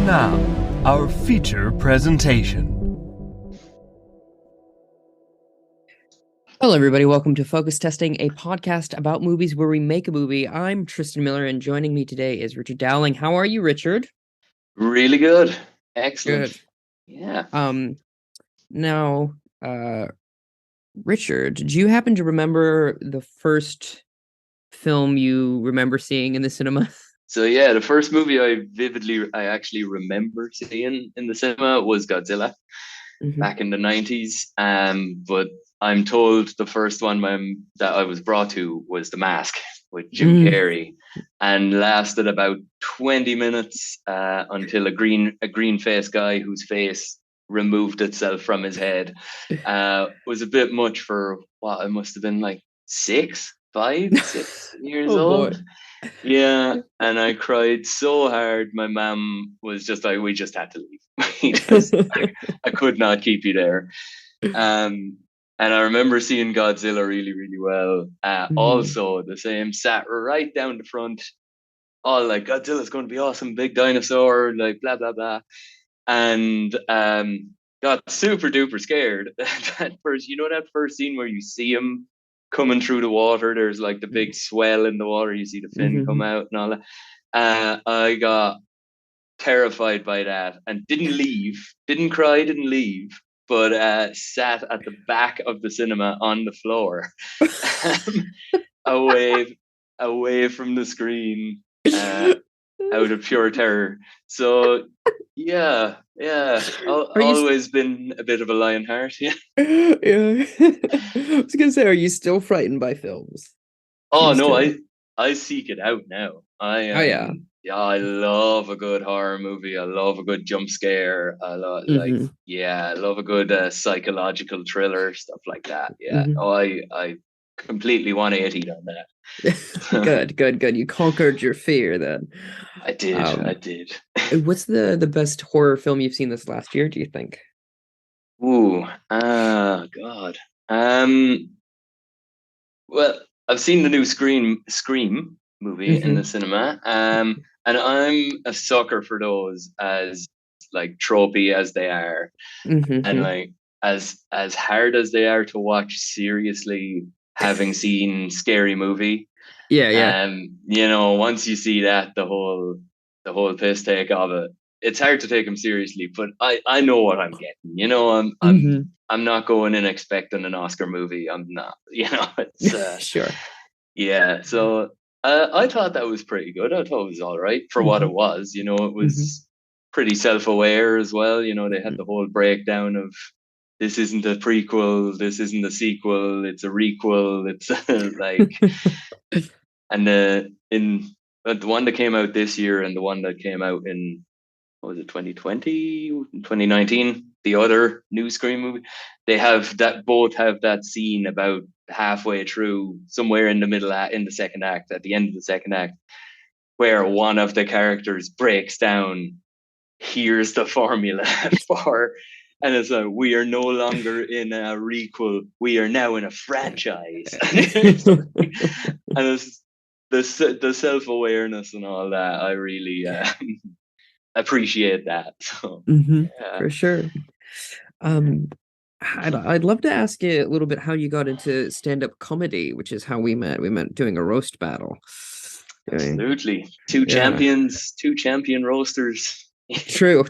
now, our feature presentation. Hello, everybody. Welcome to Focus Testing, a podcast about movies where we make a movie. I'm Tristan Miller, and joining me today is Richard Dowling. How are you, Richard? Really good. Excellent. Good. Yeah. Now, Richard, do you happen to remember the first film you remember seeing in the cinema? So yeah, the first movie I actually remember seeing in the cinema was Godzilla back in the 90s. But I'm told the first one that I was brought to was The Mask with Jim Carrey, and lasted about 20 minutes until a green faced guy whose face removed itself from his head was a bit much for what I must have been like 6 years Oh, old. boy. Yeah, and I cried so hard. My mum was just like, "We just had to leave. I could not keep you there." And I remember seeing Godzilla really, really well. Also, the same, sat right down the front, all like, Godzilla's going to be awesome, big dinosaur, like blah blah blah, and got super duper scared. That first scene where you see him coming through the water. There's like the big swell in the water. You see the fin come out and all that. I got terrified by that and didn't cry, didn't leave, but sat at the back of the cinema on the floor, away from the screen, out of pure terror. So yeah, always been a bit of a lion heart. Yeah. Yeah. I was gonna say, are you still frightened by films? Oh no, I seek it out now. Yeah, I love a good horror movie. I love a good jump scare. I love I love a good psychological thriller, stuff like that. Yeah. I completely 180 on that. Good. You conquered your fear then. I did. What's the best horror film you've seen this last year, do you think? God. Well, I've seen the new Scream movie in the cinema. And I'm a sucker for those, as like tropey as they are. And like as hard as they are to watch seriously, having seen Scary Movie. Yeah. Once you see that, the whole piss take of it, it's hard to take them seriously, but I know what I'm getting. I'm not going in expecting an Oscar movie. I'm not, it's sure. Yeah, so I thought that was pretty good. I thought it was all right for what it was. It was pretty self-aware as well. They had the whole breakdown of, this isn't a prequel, this isn't a sequel, it's a requel. It's like, and in the one that came out this year and the one that came out in, what was it, 2020, 2019, the other new Scream movie, both have that scene about halfway through, somewhere in the middle, in the second act, at the end of the second act, where one of the characters breaks down, here's the formula for, and it's like, we are no longer in a requel, we are now in a franchise. And it's the self-awareness and all that. I really appreciate that. So, for sure. I'd love to ask you a little bit how you got into stand-up comedy, which is how we met. We met doing a roast battle. Absolutely. Two champion roasters. True.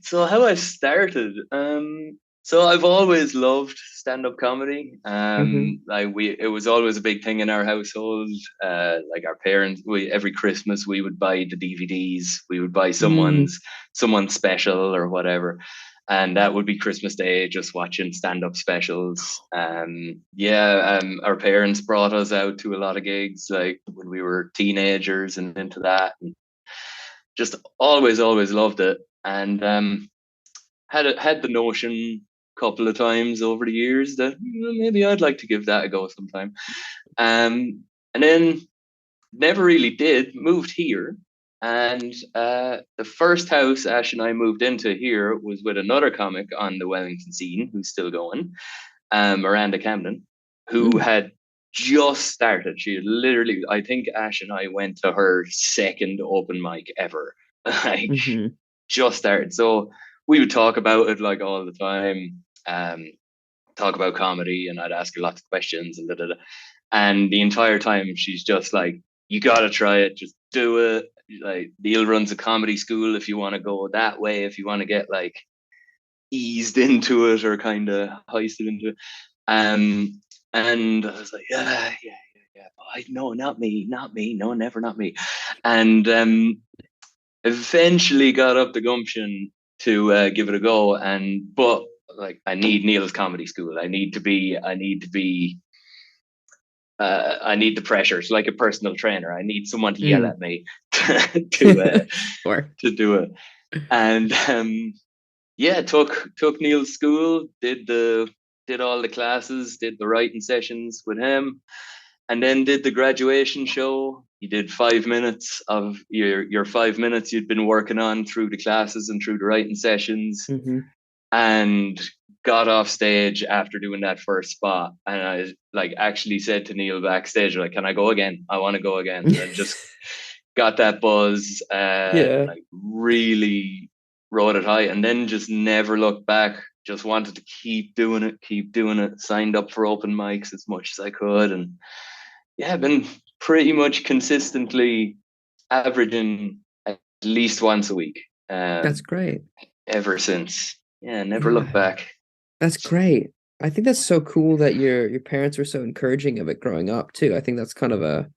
So how I started, so I've always loved stand-up comedy. It was always a big thing in our household. Like our parents, every Christmas we would buy the DVDs. We would buy someone's special or whatever, and that would be Christmas Day, just watching stand-up specials. Our parents brought us out to a lot of gigs, like when we were teenagers and into that, and just always loved it. And had the notion a couple of times over the years that maybe I'd like to give that a go sometime. And then never really did. Moved here, and the first house Ash and I moved into here was with another comic on the Wellington scene who's still going, Miranda Camden, who had just started. She had literally, I think Ash and I went to her second open mic ever. Like, Mm-hmm. just started. So we would talk about it like all the time. Talk about comedy, and I'd ask her lots of questions and da, da, da. And the entire time she's just like, you gotta try it, just do it. Like, Neil runs a comedy school if you want to go that way, if you want to get like eased into it or kind of heisted into it. And I was like, yeah. No, not me, no, never, not me. And eventually got up the gumption to give it a go. But like, I need Neil's comedy school. I need the pressure. It's like a personal trainer. I need someone to yell at me to Sure. to do it. And yeah, took Neil's school, did all the classes, did the writing sessions with him, and then did the graduation show. You did 5 minutes of your 5 minutes you'd been working on through the classes and through the writing sessions, Mm-hmm. and got off stage after doing that first spot. And I like actually said to Neil backstage, like, can I go again? I want to go again. And just got that buzz, Yeah. like really rode it high, and then just never looked back. Just wanted to keep doing it. Signed up for open mics as much as I could, and yeah, been pretty much consistently averaging at least once a week. That's great. Ever since. Yeah, never looked Yeah. back. That's great. I think that's so cool that your parents were so encouraging of it growing up too. I think that's kind of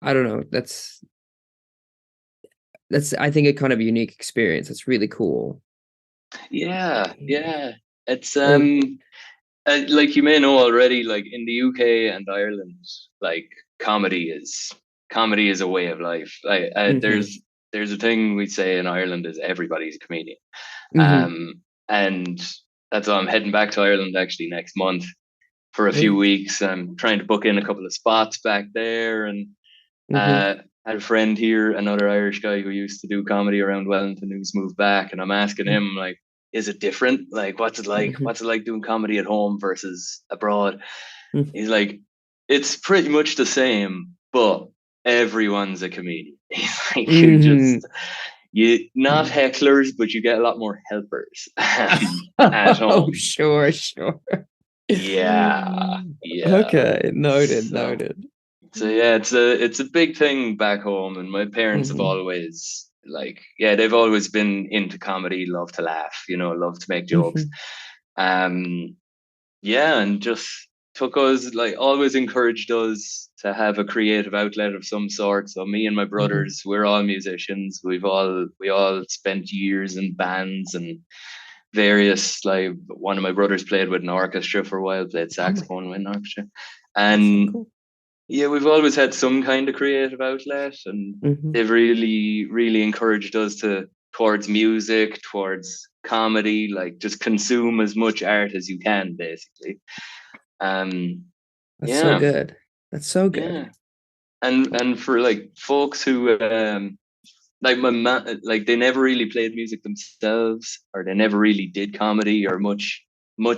I don't know, that's I think a kind of unique experience. It's really cool. Yeah, yeah. It's Oh, like, you may know already, like in the UK and Ireland, like comedy is a way of life. Like, mm-hmm, there's a thing we say in Ireland is everybody's a comedian. mm-hmm. And that's why I'm heading back to Ireland actually next month for a few Oh, weeks. I'm trying to book in a couple of spots back there, and mm-hmm, I had a friend here, another Irish guy who used to do comedy around Wellington, who's moved back, and I'm asking him, like, is it different? Like, what's it like? mm-hmm, What's it like doing comedy at home versus abroad? mm-hmm. He's like, it's pretty much the same, but everyone's a comedian. He's like, Mm-hmm. you not hecklers, but you get a lot more helpers at Oh, home. sure, sure. Yeah, yeah. Okay, noted, So noted. So yeah, it's a big thing back home, and my parents have Mm-hmm, always, like, yeah, they've always been into comedy, love to laugh, love to make jokes. mm-hmm, Um, yeah, and just took us, like, always encouraged us to have a creative outlet of some sort. So me and my mm-hmm. brothers, we're all musicians. We all spent years in bands and various, like, one of my brothers played with an orchestra for a while, played Oh my, saxophone with an orchestra. that's so And cool. yeah, we've always had some kind of creative outlet, and Mm-hmm. they've really, really encouraged us towards music, towards comedy, like, just consume as much art as you can, basically. Um, That's so yeah, good. That's so good. yeah, and for like folks who like like, they never really played music themselves, or they never really did comedy or much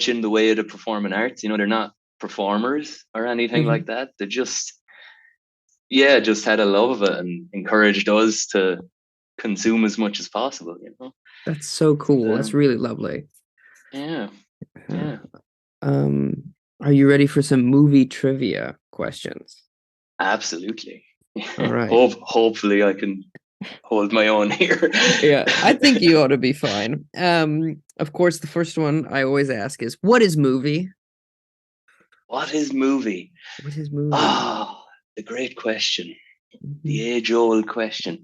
in the way of the performing arts. They're not performers or anything Mm-hmm. like that. They just had a love of it and encouraged us to consume as much as possible. That's so cool. That's Um, really lovely. yeah, Uh, yeah, Um, are you ready for some movie trivia questions? absolutely. All right. Hopefully I can hold my own here. Yeah, I think you ought to be fine. Of course, the first one I always ask is, what is movie? What is movie? What is movie? Ah, the great question, the Mhm. age-old question.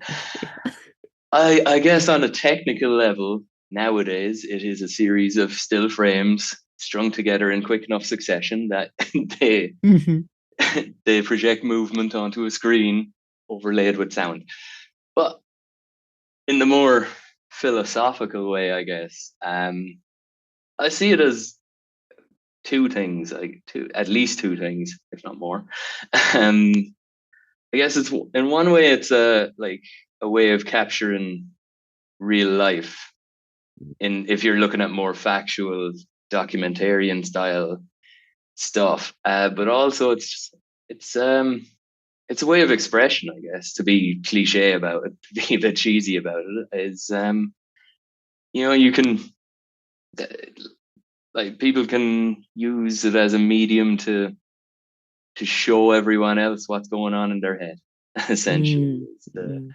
I guess on a technical level, nowadays it is a series of still frames strung together in quick enough succession that they Mhm. they project movement onto a screen overlaid with sound. But in the more philosophical way, I guess, I see it as two things, like at least two things, if not more. Um, I guess it's, in one way, it's a way of capturing real life, in if you're looking at more factual documentarian style stuff, but also it's a way of expression, I guess. To be cliche about it, to be a bit cheesy about it, is you can like people can use it as a medium to show everyone else what's going on in their head. Essentially, is the Mm.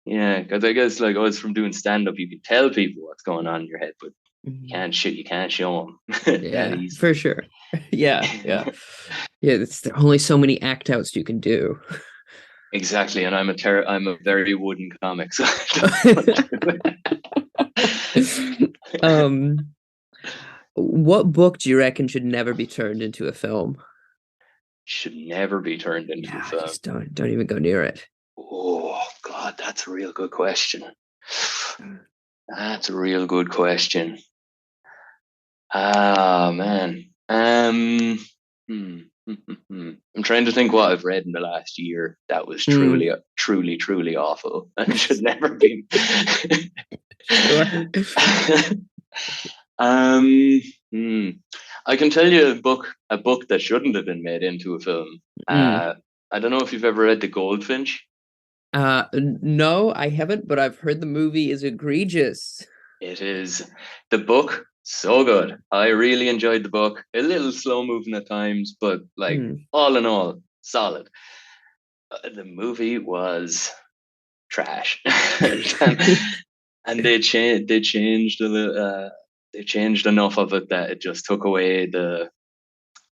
yeah. Because I guess like us from doing stand up, you can tell people what's going on in your head, but Mm. you can't show them that Yeah, easily. for sure. Yeah, yeah. Yeah, it's only so many act outs you can do. Exactly, and I'm a very wooden comic, so um, what book do you reckon should never be turned into a film? should never be turned into a Yeah, film. just don't even go near it. Oh God, that's a real good question. That's a real good question. Ah man. I'm trying to think what I've read in the last year that was Mm, truly awful and should never be. sure. um, hmm. I can tell you a book that shouldn't have been made into a film. Mm. I don't know if you've ever read The Goldfinch. No, I haven't, but I've heard the movie is egregious. It is the book so good. I really enjoyed the book. A little slow moving at times, but like Mm. all in all, solid. The movie was trash, and they changed enough of it that it just took away the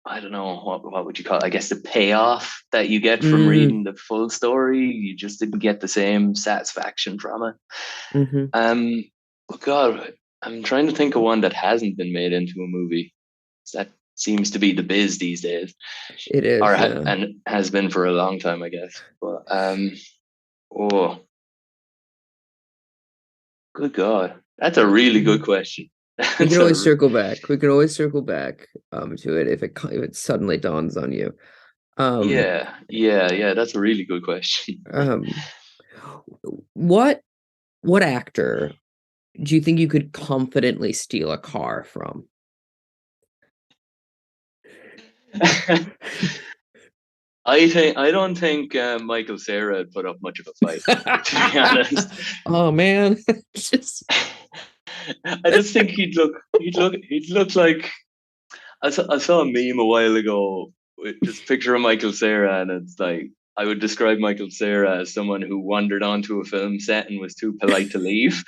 I don't know what would you call it? I guess the payoff that you get from Mm. reading the full story. You just didn't get the same satisfaction from it. Hmm. Um, but God, I'm trying to think of one that hasn't been made into a movie. That seems to be the biz these days, It is, yeah. and has been for a long time, I guess. But oh, good God, that's a really good Mhm. question. We can That's always circle back. We can always circle back to it if it suddenly dawns on you. Um, yeah. That's a really good question. um, what what actor do you think you could confidently steal a car from? I don't think Michael Cera had put up much of a fight, to be honest. Oh man, just I just think he'd look like I saw a meme a while ago with just a picture of Michael Cera, and it's like I would describe Michael Cera as someone who wandered onto a film set and was too polite to leave.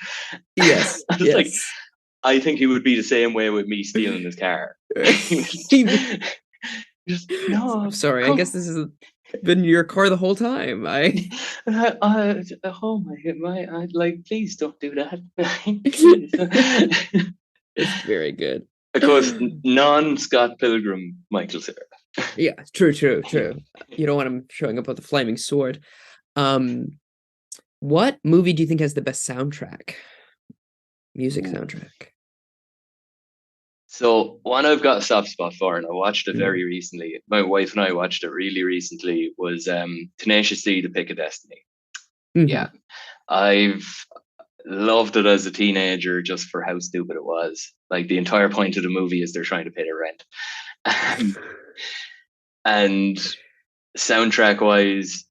yes, I was like, yes. I think he would be the same way with me stealing his car. Just I'm no, sorry. I guess come. this has been your car the whole time. Oh I like, please don't do that. It's very good. Of course, non Scott Pilgrim Michael Cera. Yeah, true, true, true. You don't want him showing up with a flaming sword. Um, what movie do you think has the best soundtrack? Music Ooh. soundtrack. So one I've got a soft spot for, and I watched it Mm. very recently. My wife and I watched it really recently. Was Tenacious D: The Pick of Destiny. Hmm. Yeah, I've loved it as a teenager just for how stupid it was. Like the entire point of the movie is they're trying to pay their rent, and soundtrack wise,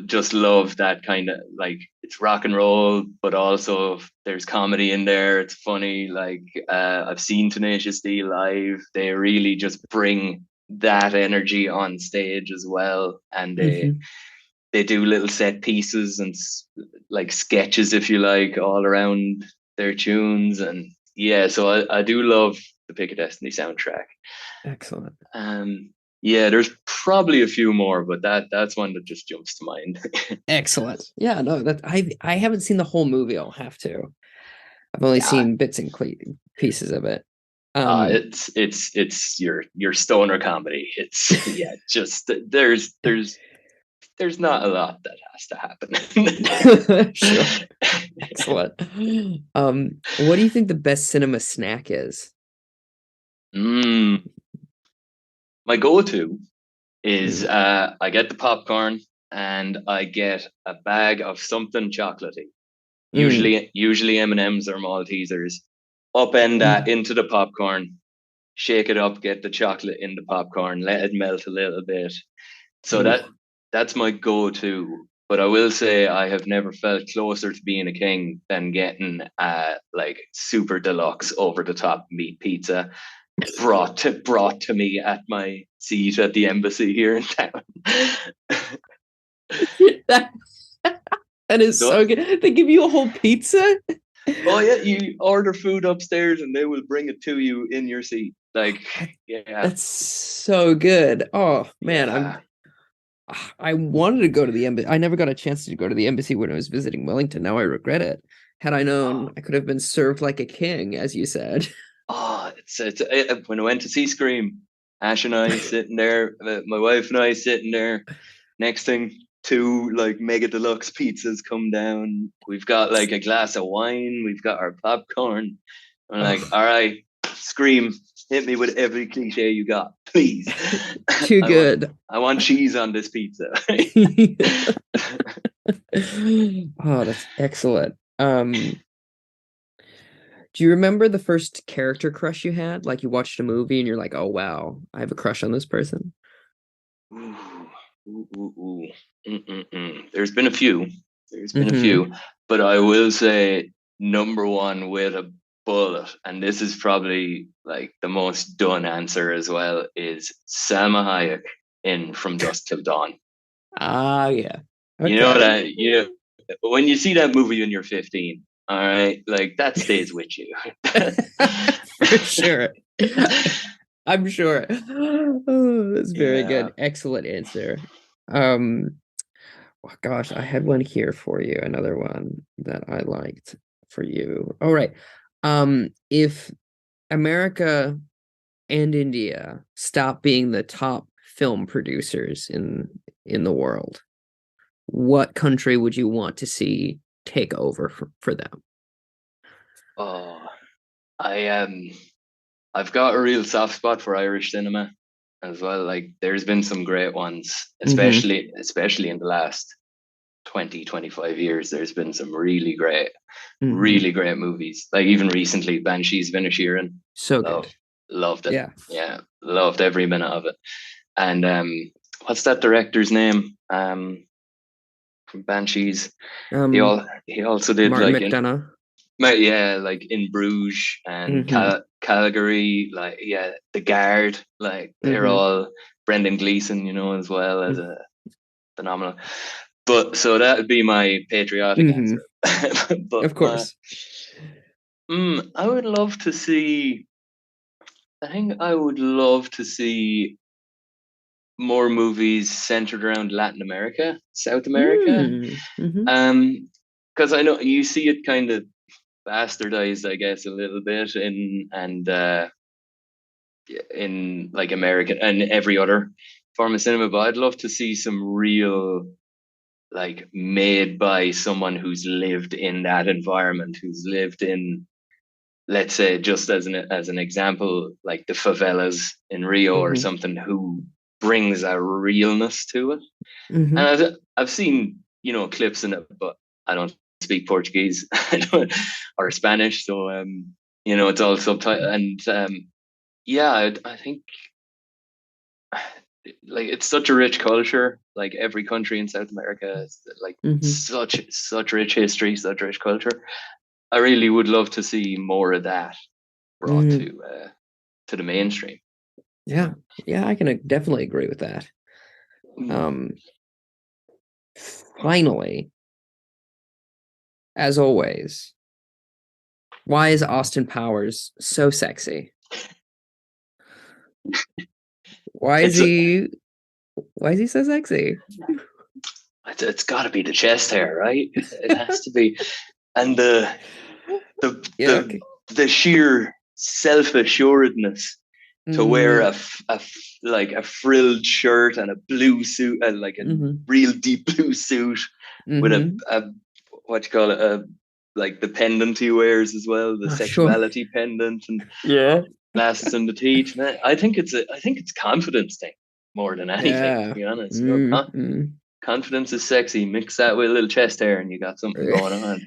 just love that kind of like it's rock and roll, but also there's comedy in there. It's funny. Like I've seen Tenacious D live. They really just bring that energy on stage as well, and Hmm. they do little set pieces and like sketches, if you like, all around their tunes. And yeah, so I do love the Pick of Destiny soundtrack. Excellent. Yeah, there's probably a few more, but that's one that just jumps to mind. Excellent. Yeah, no, that I haven't seen the whole movie. I'll have to. I've only Yeah, seen bits and pieces of it. Um, it's your stoner comedy. It's yeah, just there's not a lot that has to sure. happen. Excellent. What do you think the best cinema snack is? mm, my go-to is Mm, I get the popcorn and I get a bag of something chocolatey. mm, Usually M&Ms or Maltesers. Upend that mm, into the popcorn. shake it up, get the chocolate in the popcorn, let it melt a little bit. So Ooh. that's my go-to. But I will say I have never felt closer to being a king than getting like super deluxe over the top meat pizza brought to me at my seat at the embassy here in town. that, that is so good. They give you a whole pizza? Oh yeah, you order food upstairs and they will bring it to you in your seat. Like, yeah, That's so good. Oh man, yeah. I wanted to go to the embassy. I never got a chance to go to the embassy when I was visiting Wellington. Now I regret it. Had I known, I could have been served like a king, as you said. Oh, it's when I went to see Scream, Ash and I sitting there, my wife and I sitting there. Next thing, two like mega deluxe pizzas come down. We've got like a glass of wine. We've got our popcorn. I'm like, all right, Scream, hit me with every cliche you got, please. Too good. I want cheese on this pizza. Oh, that's excellent. Do you remember the first character crush you had? Like you watched a movie and you're like, oh wow, I have a crush on this person. Ooh, ooh, ooh, ooh. There's been a few. There's been a few, but I will say number one with a bullet, and this is probably like the most done answer as well, is Salma Hayek in From Dusk Till Dawn. Ah, yeah. Okay. You know that when you see that movie when you're 15, all right, like that stays with you. For sure. I'm sure. Oh, that's very good. Excellent answer. Oh, gosh, I had one here for you, another one that I liked for you. All right. If America and India stop being the top film producers in the world, what country would you want to see take over for them? Oh, I've got a real soft spot for Irish cinema as well. Like there's been some great ones, especially in the last 20, 25 years. There's been some really great movies. Like even recently, Banshees of Inisherin. So good. Loved it. Yeah, loved every minute of it. And what's that director's name? From Banshees. He also did Martin like McDonagh. Like in Bruges and Calgary, like The Guard, like they're all Brendan Gleeson, as well as a phenomenal. But so that would be my patriotic answer. But of course, I would love to see. I think I would love to see more movies centered around Latin America, South America, because I know you see it kind of bastardized, I guess, a little bit in like American and every other form of cinema. But I'd love to see some real, like, made by someone who's lived in that environment, who's lived in, let's say, just as an example, like the favelas in Rio or something, who brings a realness to it. And I've seen clips in it, but I don't speak Portuguese or Spanish, so it's all subtitled. And I think like it's such a rich culture. Like every country in South America is like such rich history, such rich culture. I really would love to see more of that brought to the mainstream. Yeah, I can definitely agree with that. Finally, as always, why is Austin Powers so sexy? Why is he so sexy? It's got to be the chest hair, right? It has to be, and the sheer self-assuredness to wear a frilled shirt and a blue suit, and like a real deep blue suit with a what you call it, like the pendant he wears as well, the sexuality pendant, and glasses and the teeth. I think it's confidence thing more than anything, to be honest. Confidence is sexy. Mix that with a little chest hair, and you got something going on.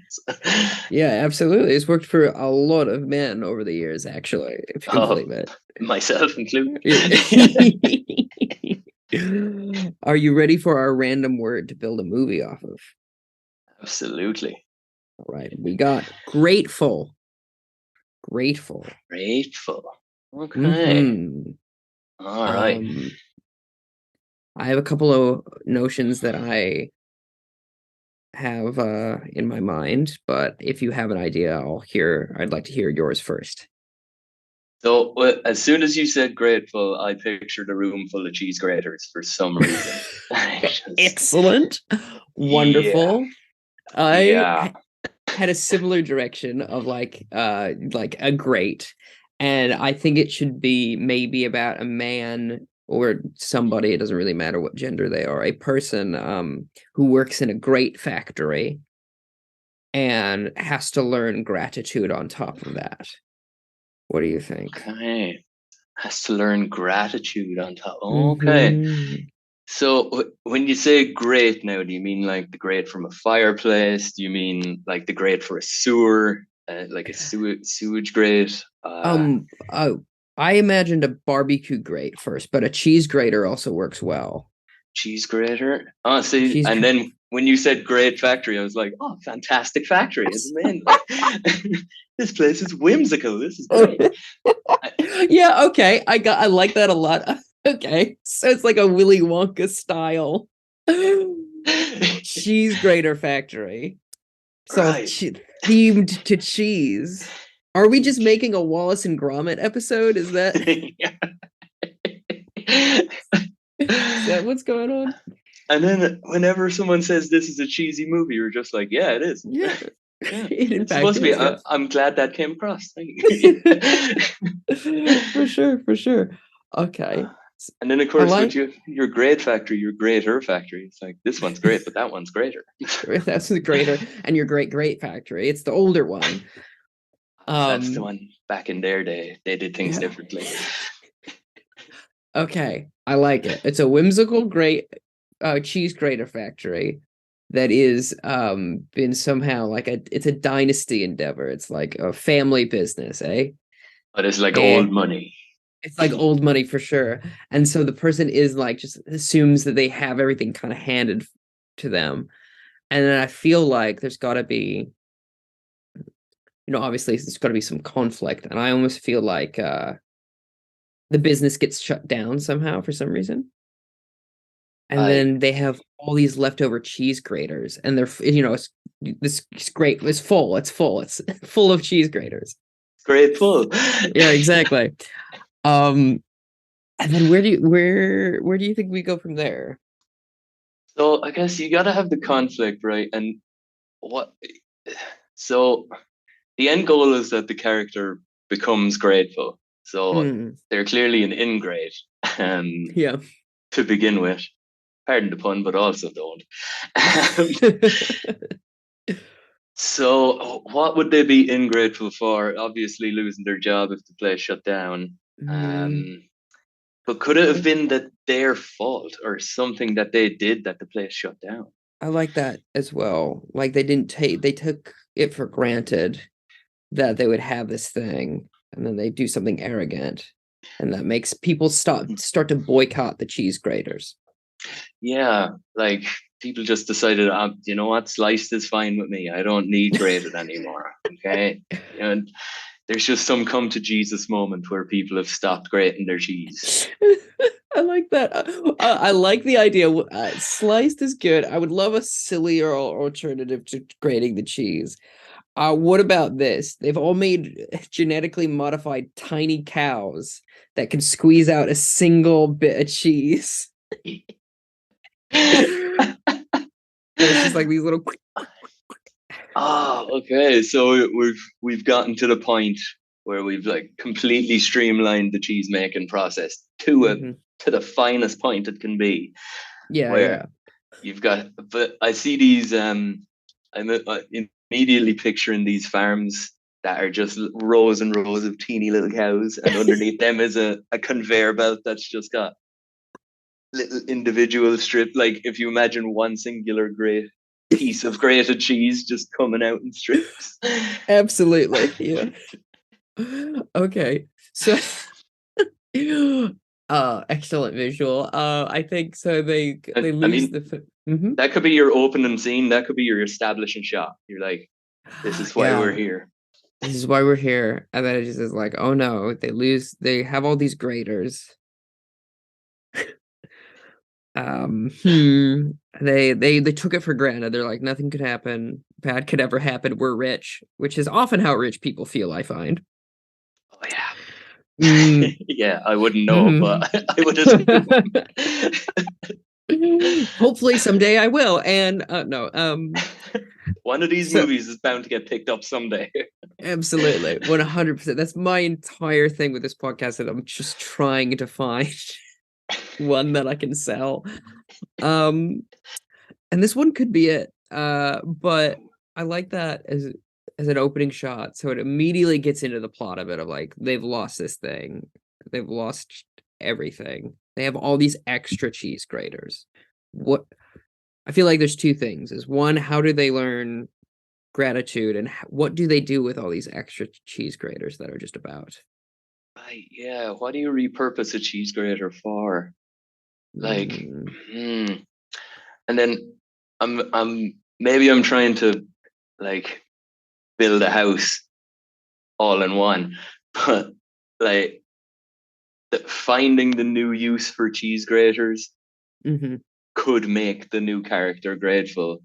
Yeah, absolutely. It's worked for a lot of men over the years, actually, if you can believe it. Myself included. Are you ready for our random word to build a movie off of? Absolutely. All right, we got grateful. Grateful. Grateful. Okay. Mm-hmm. All right. I have a couple of notions that I have in my mind, but if you have an idea, I'd like to hear yours first. So as soon as you said grateful, I pictured a room full of cheese graters for some reason. Excellent. Wonderful. Yeah. Had a similar direction of like a grate, and I think it should be maybe about a man or somebody, it doesn't really matter what gender they are, a person who works in a grate factory and has to learn gratitude on top of that. What do you think? Okay. Has to learn gratitude on top. Okay. Mm-hmm. So when you say grate now, do you mean like the grate from a fireplace? Do you mean like the grate for a sewer, like a sewage grate? I imagined a barbecue grate first, but a cheese grater also works well. Cheese grater. Oh, see, and then when you said grate factory, I was like, oh, fantastic factory, isn't it? Like, this place is whimsical. This is great. Yeah, okay. I like that a lot. Okay. So it's like a Willy Wonka style cheese grater factory. So right. Themed to cheese. Are we just making a Wallace and Gromit episode? Is that is that what's going on? And then whenever someone says this is a cheesy movie, you're just like, yeah, it is. Yeah. Yeah, it's supposed to be. Yes. I'm glad that came across. Thank you. For sure. Okay. And then, of course, with your grade factory, your grater factory, it's like this one's great, but that one's greater. That's the greater, and your great factory. It's the older one. That's the one back in their day. They did things differently. Okay, I like it. It's a whimsical, great cheese grater factory that is been somehow like it's a dynasty endeavor. It's like a family business, eh? But it's like old money. It's like old money for sure. And so the person is like just assumes that they have everything kind of handed to them. And then I feel like there's got to be, obviously there's got to be some conflict. And I almost feel like the business gets shut down somehow for some reason. And then they have all these leftover cheese graters, and they're, it's great. It's full of cheese graters. Grateful. Yeah, exactly. And then where do you think we go from there? So I guess you got to have the conflict, right? And so the end goal is that the character becomes grateful. So they're clearly an ingrate to begin with. Pardon the pun, but also don't. So what would they be ingrateful for? Obviously losing their job if the place shut down. But could it have been that their fault or something that they did that the place shut down? I like that as well. Like they took it for granted that they would have this thing, and then they do something arrogant, and that makes people start to boycott the cheese graters. Yeah, like people just decided, you know what, sliced is fine with me. I don't need grated anymore. Okay, and there's just some come to Jesus moment where people have stopped grating their cheese. I like that. I like the idea. Sliced is good. I would love a sillier alternative to grating the cheese. What about this? They've all made genetically modified tiny cows that can squeeze out a single bit of cheese. It's just like these little. Okay. So we've gotten to the point where we've like completely streamlined the cheese making process to the finest point it can be. Yeah. You've got, but I see these. I'm immediately picturing these farms that are just rows and rows of teeny little cows, and underneath them is a conveyor belt that's just got little individual strip. Like if you imagine one singular great piece of grated cheese just coming out in strips. Absolutely. Yeah. Okay. So excellent visual. I think so they lose that could be your opening scene, that could be your establishing shot. You're like, this is why we're here. This is why we're here. And then it just is like, oh no, they have all these graders. They took it for granted. They're like, nothing could happen, bad could ever happen, we're rich, which is often how rich people feel, I find. Oh yeah. Yeah, I wouldn't know, but I would assume. Hopefully someday I will. And one of these movies is bound to get picked up someday. Absolutely, 100%. That's my entire thing with this podcast, that I'm just trying to find one that I can sell. And this one could be it. But I like that as an opening shot, so it immediately gets into the plot of it, of like, they've lost this thing, they've lost everything, they have all these extra cheese graters. What I feel like there's two things: is one, how do they learn gratitude, and what do they do with all these extra cheese graters that are just about? Yeah, what do you repurpose a cheese grater for? Like, and then I'm trying to like build a house all in one, but like finding the new use for cheese graters could make the new character grateful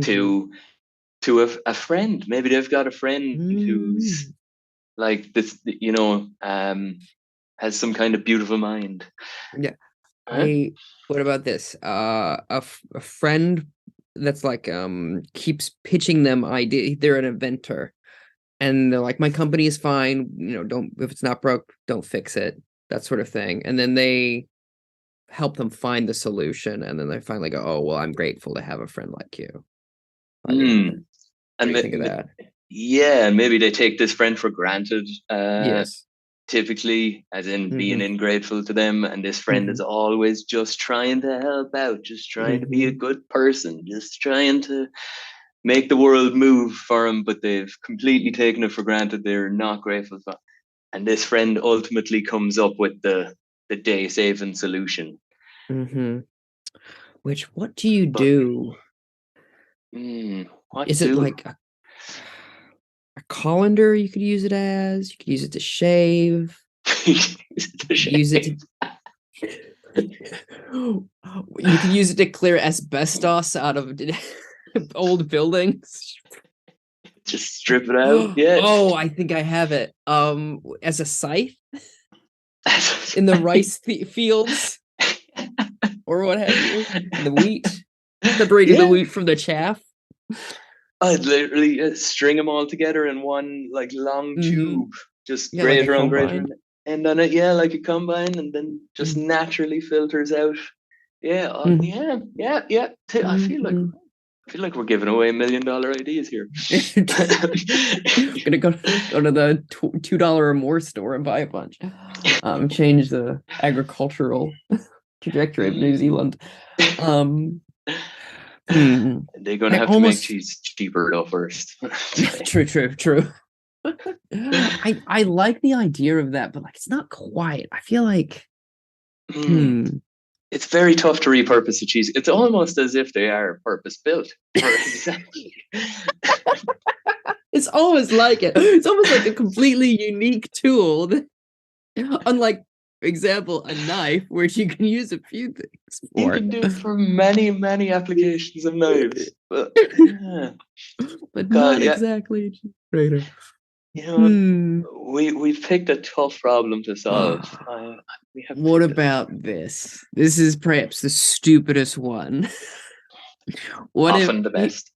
to a friend. Maybe they've got a friend who's like this, has some kind of beautiful mind. Yeah. What about this? A friend that's like keeps pitching them idea. They're an inventor, and they're like, my company is fine, don't, if it's not broke, don't fix it, that sort of thing. And then they help them find the solution, and then they finally go, oh well, I'm grateful to have a friend like you. What do you think of that? Yeah, and maybe they take this friend for granted. Yes. Typically, as in being ungrateful to them, and this friend is always just trying to help out, just trying to be a good person, just trying to make the world move for him, but they've completely taken it for granted. They're not grateful for, and this friend ultimately comes up with the day-saving solution. Which, what do you do? Is it like a colander you could use it as? You could use it to shave. Use it to you can use it to clear asbestos out of old buildings. Just strip it out. Yeah. Oh, I think I have it. As a scythe in the rice fields, or what have you, the wheat, separating the wheat from the chaff. I'd literally string them all together in one like long tube, just grater on grater, and on it, like a combine, and then just naturally filters out. I feel like we're giving away $1 million ideas here. I'm gonna go to the $2 or more store and buy a bunch. Change the agricultural trajectory of New Zealand. They're gonna have to make cheese cheaper though first. True. I like the idea of that, but like, it's not quite. I feel like it's very tough to repurpose a cheese. It's almost as if they are purpose built. Exactly. It's almost like it. It's almost like a completely unique tool that, unlike, for example, a knife, where you can use a few things for. You can do it for many, many applications of knives. But not exactly greater. We've picked a tough problem to solve. What about this? This is perhaps the stupidest one. Often the best.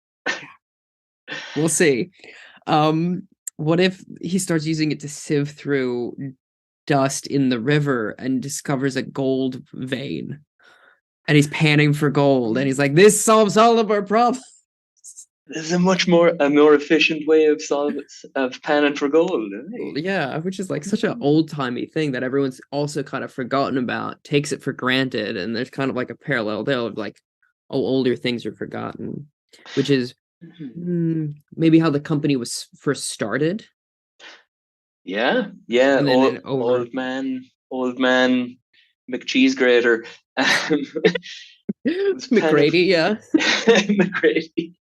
We'll see. What if he starts using it to sieve through dust in the river and discovers a gold vein, and he's panning for gold, and he's like, this solves all of our problems. there's a more efficient way of panning for gold. Yeah, which is like such an old-timey thing that everyone's also kind of forgotten about, takes it for granted, and there's kind of like a parallel there of like, oh, older things are forgotten, which is maybe how the company was first started. Yeah, And then over old man McCheese grater. McGrady, yeah. McGrady.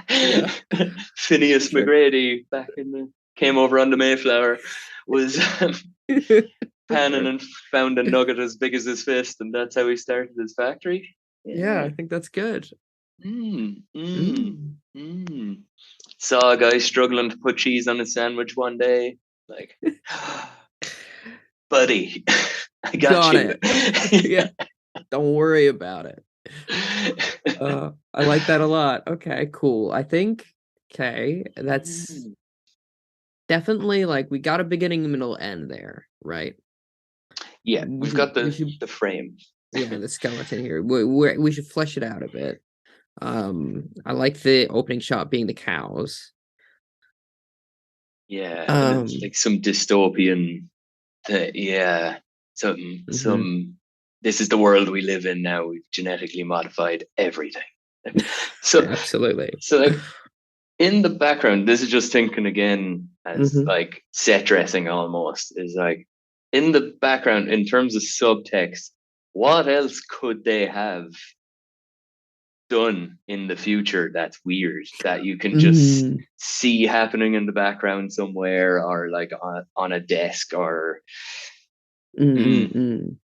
Yeah. Phineas Sure. McGrady came over on the Mayflower, was panning and found a nugget as big as his fist, and that's how he started his factory. Yeah, I think that's good. Saw a guy struggling to put cheese on his sandwich one day, like, buddy, I got you. It. Yeah, don't worry about it. I like that a lot. Okay, cool. I think that's definitely like we got a beginning, middle, end there, right? Yeah, we've got the frame. Yeah, the skeleton here. We should flesh it out a bit. I like the opening shot being the cows. Yeah, and it's like some dystopian. Some. This is the world we live in now. We've genetically modified everything. So absolutely. So like in the background, this is just thinking again as like set dressing almost, is like in the background in terms of subtext, what else could they have done in the future that's weird that you can just see happening in the background somewhere, or like on a desk, or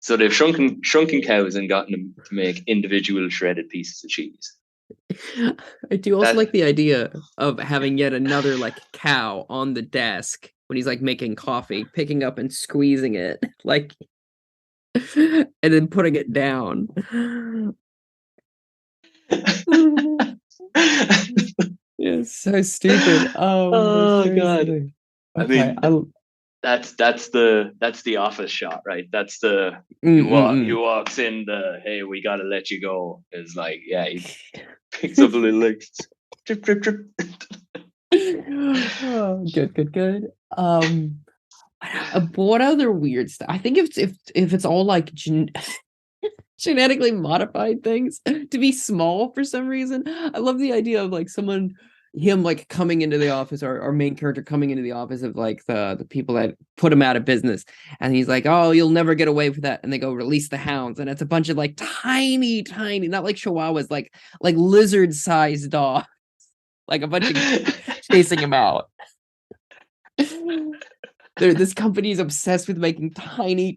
so they've shrunken cows and gotten them to make individual shredded pieces of cheese. I do also like the idea of having yet another like cow on the desk when he's like making coffee, picking up and squeezing it, like, and then putting it down. Yeah, so stupid. Oh god. Okay. I mean, that's the office shot, right? That's the he walks in, the hey, we gotta let you go. Is like, yeah, he picks up a little like drip drip drip. Oh, good. What other weird stuff? I think if it's all like genetically modified things to be small for some reason. I love the idea of like him like coming into the office, or our main character coming into the office of like the people that put him out of business, and he's like, oh, you'll never get away with that, and they go release the hounds, and it's a bunch of like tiny, not like chihuahuas, like lizard-sized dogs, like a bunch of chasing him out. This company is obsessed with making tiny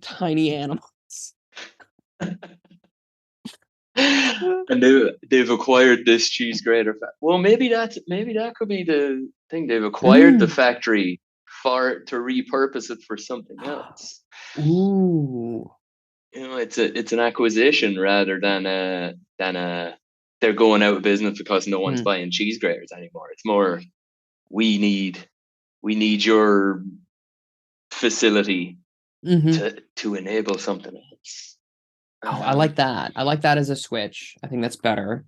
animals. And they've acquired this cheese grater. Well, maybe that could be the thing. They've acquired the factory to repurpose it for something else. Ooh, you know, it's an acquisition rather than they're going out of business because no one's buying cheese graters anymore. It's more, we need your facility to enable something else. Oh, I like that. I like that as a switch. I think that's better.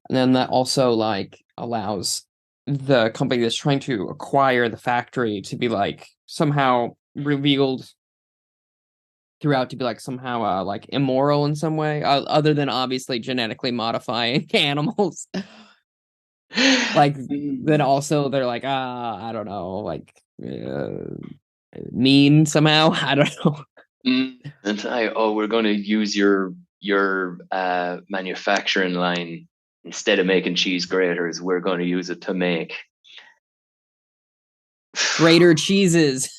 And then that also like allows the company that's trying to acquire the factory to be like somehow revealed throughout to be like somehow like immoral in some way, other than obviously genetically modifying animals. Like then also they're like, I don't know, like mean somehow. I don't know. And we're going to use your manufacturing line. Instead of making cheese graters, we're going to use it to make greater cheeses.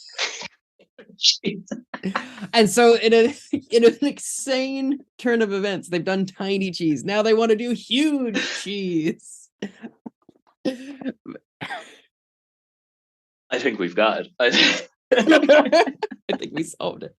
And so in an insane turn of events, they've done tiny cheese. Now they want to do huge cheese. I think we've got it. I think we solved it.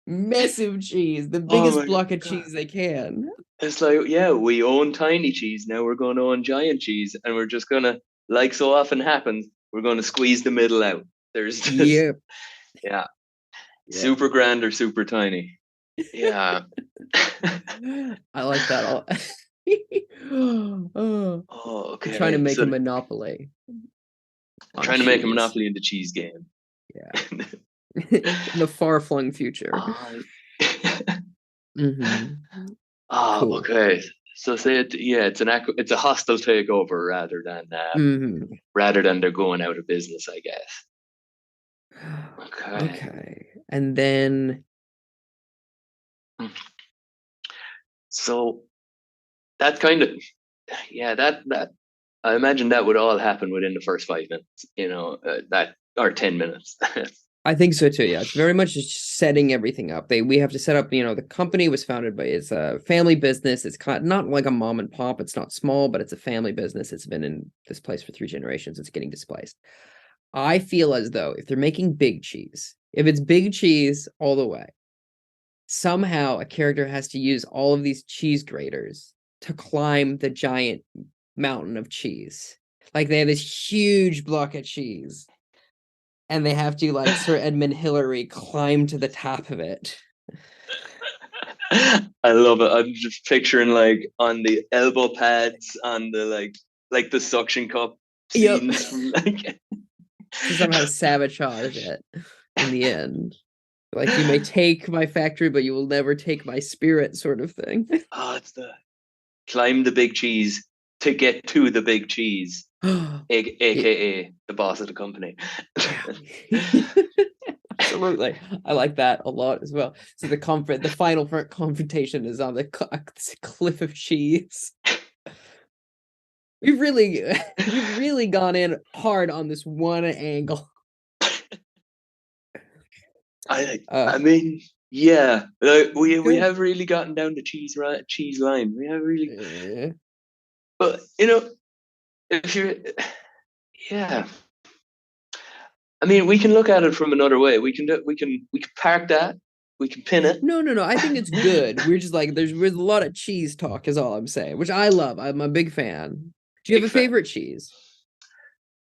Massive cheese, the biggest block of cheese they can. It's like, yeah, we own tiny cheese. Now we're going to own giant cheese, and we're just gonna, like so often happens, we're going to squeeze the middle out. There's just, yeah, super grand or super tiny. Yeah. I like that a lot. Oh, Oh, I'm trying to okay. make So a monopoly on trying to make a cheese. monopoly in the cheese game. Yeah. In the far-flung future. Ah, Mm-hmm. Cool. okay. So say it, yeah, it's a hostile takeover Mm-hmm. rather than they're going out of business, I guess. Okay. Okay. And then So that kind of, yeah, that I imagine that would all happen within the first 5 minutes, that or 10 minutes. I think so too. Yeah, it's very much just setting everything up. We have to set up. The company was founded by it's a family business. It's not like a mom and pop. It's not small, but it's a family business. It's been in this place for 3 generations. It's getting displaced. I feel as though if they're making big cheese, if it's big cheese all the way, somehow a character has to use all of these cheese graters to climb the giant mountain of cheese. Like they have this huge block of cheese and they have to, like Sir Edmund Hillary, climb to the top of it. I love it. I'm just picturing like on the elbow pads on the like the suction cup Yep. scenes from like To somehow sabotage it in the end. Like, you may take my factory, but you will never take my spirit, sort of thing. it's the climb the big cheese to get to the big cheese, aka the boss of the company. Absolutely. I like that a lot as well. So the final confrontation is on the cliff of cheese. We've really gone in hard on this one angle. I mean, yeah, like we have really gotten down the cheese line. We have really, but if you're, yeah. I mean, we can look at it from another way. We can park that. We can pin it. No. I think it's good. We're just like there's a lot of cheese talk, is all I'm saying, which I love. I'm a big fan. Do you have a favorite cheese?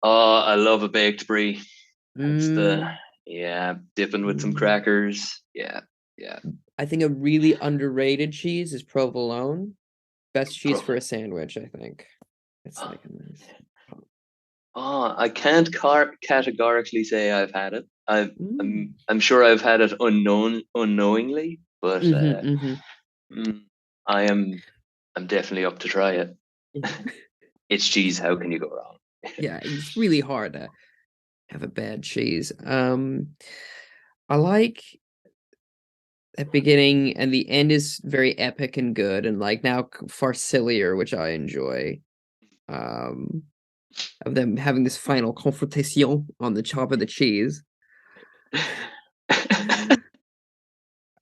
Oh, I love a baked brie. It's dipping with some crackers. Yeah. I think a really underrated cheese is provolone. Best cheese for a sandwich, I think. It's like a nice. I can't categorically say I've had it. I'm sure I've had it unknowingly, but I'm definitely up to try it. It's cheese. How can you go wrong? Yeah, it's really hard to have a bad cheese. I like that beginning, and the end is very epic and good, and like now far sillier, which I enjoy. Of them having this final confrontation on the top of the cheese.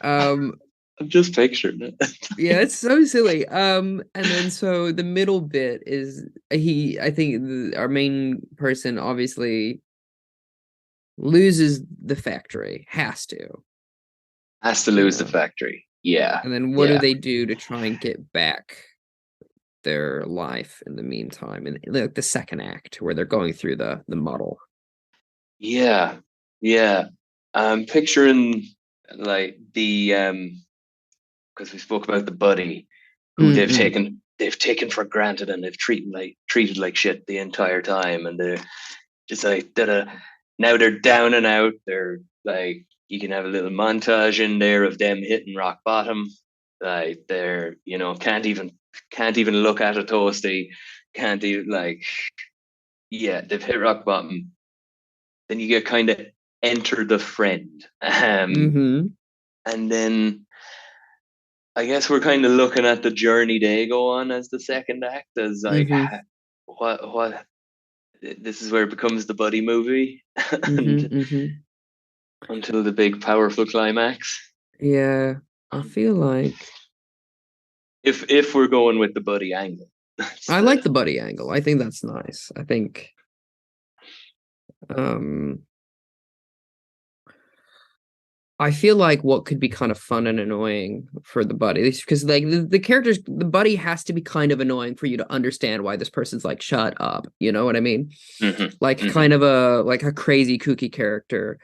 I'm just picturing it. Yeah, it's so silly. And then so the middle bit is I think our main person obviously loses the factory, has to lose the factory. Yeah. And then what do they do to try and get back their life in the meantime, in like the second act where they're going through the muddle? Yeah. I'm picturing like the because we spoke about the buddy who they've taken for granted, and they've treated like shit the entire time, and they're just like now they're down and out. They're like, you can have a little montage in there of them hitting rock bottom. Like they're can't even look at a toasty, can't even they've hit rock bottom. Then you get kind of enter the friend, and then I guess we're kind of looking at the journey they go on as the second act, as like what this is where it becomes the buddy movie, until the big powerful climax. Yeah, I feel like if we're going with the buddy angle, I like the buddy angle. I think that's nice. I think I feel like what could be kind of fun and annoying for the buddy, because like the characters, the buddy has to be kind of annoying for you to understand why this person's like, shut up. You know what I mean? Like kind of a crazy kooky character.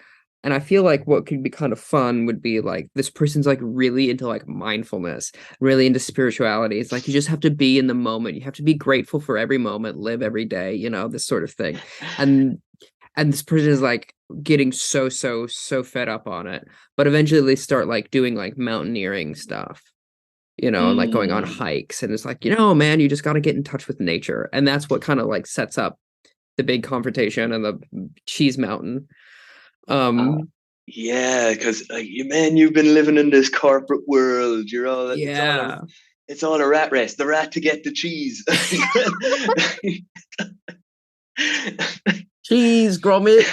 And I feel like what could be kind of fun would be like this person's like really into like mindfulness, really into spirituality. It's like you just have to be in the moment. You have to be grateful for every moment, live every day, this sort of thing. And this person is like getting so fed up on it. But eventually they start like doing like mountaineering stuff, and like going on hikes. And it's like, man, you just got to get in touch with nature. And that's what kind of like sets up the big confrontation and the cheese mountain. Yeah, because you've been living in this corporate world. You're all it's all a rat race. The rat to get the cheese. Cheese grommet.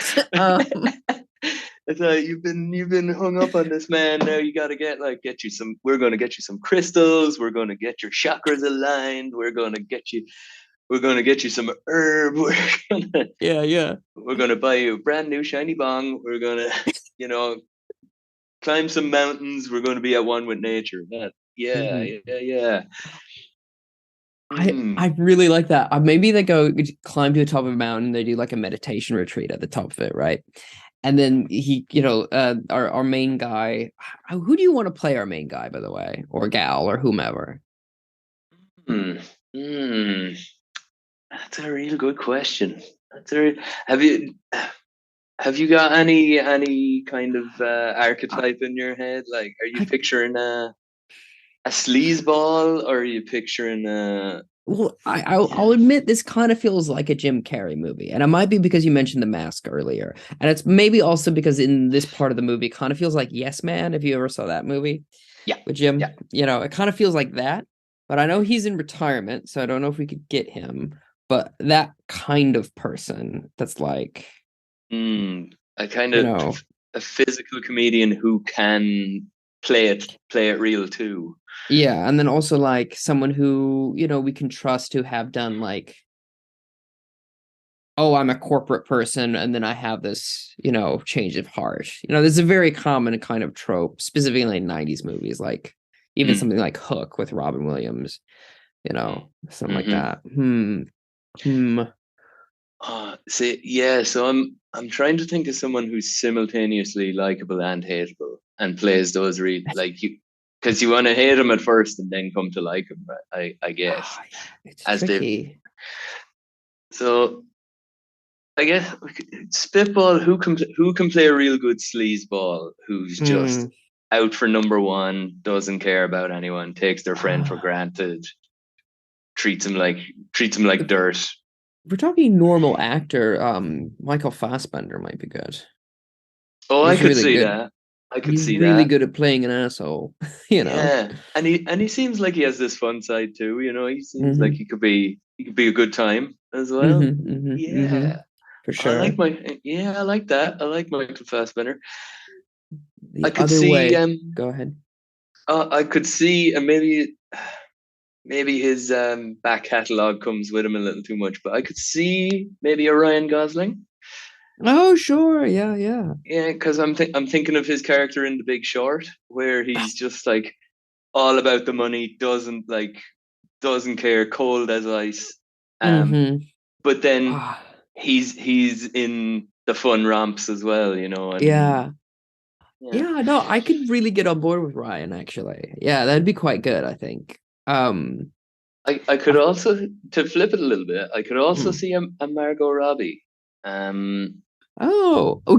It's you've been hung up on this man. Now you got to we're going to get you some crystals. We're going to get your chakras aligned. We're going to get you some herb. We're gonna buy you a brand new shiny bong. We're gonna, climb some mountains. We're gonna be at one with nature. Yeah. I really like that. Maybe they go climb to the top of a mountain. They do like a meditation retreat at the top of it, right? And then he, our main guy. Who do you want to play our main guy, by the way, or gal, or whomever? That's a real good question. Have you got any kind of archetype in your head? Like, are you picturing a sleazeball, or are you picturing a? Well, I'll admit this kind of feels like a Jim Carrey movie, and it might be because you mentioned The Mask earlier, and it's maybe also because in this part of the movie, it kind of feels like Yes Man. If you ever saw that movie, with Jim, it kind of feels like that. But I know he's in retirement, so I don't know if we could get him. But that kind of person that's like, a kind of a physical comedian who can play it real too. Yeah, and then also like someone who we can trust to have done like, oh, I'm a corporate person, and then I have this change of heart. There's a very common kind of trope, specifically in '90s movies, like even something like Hook with Robin Williams, something like that. So I'm trying to think of someone who's simultaneously likable and hateable and plays those like you, because you want to hate him at first and then come to like him. I guess it's tricky. So I guess spitball. Who can play a real good sleazeball? Who's just out for number one, doesn't care about anyone, takes their friend for granted, treats him like dirt. We're talking normal actor. Michael Fassbender might be good. Oh, I could see that. He's really good at playing an asshole. Yeah, and he seems like he has this fun side too. He seems like he could be a good time as well. For sure. I like that. I like Michael Fassbender. I could see. Go ahead. I could see, and maybe his back catalogue comes with him a little too much, but I could see maybe a Ryan Gosling. Oh, sure. Yeah, because I'm thinking of his character in The Big Short, where he's just like all about the money, doesn't care, cold as ice. But then he's in the fun romps as well, and, yeah. No, I could really get on board with Ryan, actually. Yeah, that'd be quite good, I think. I could also, to flip it a little bit, I could also see a Margot Robbie.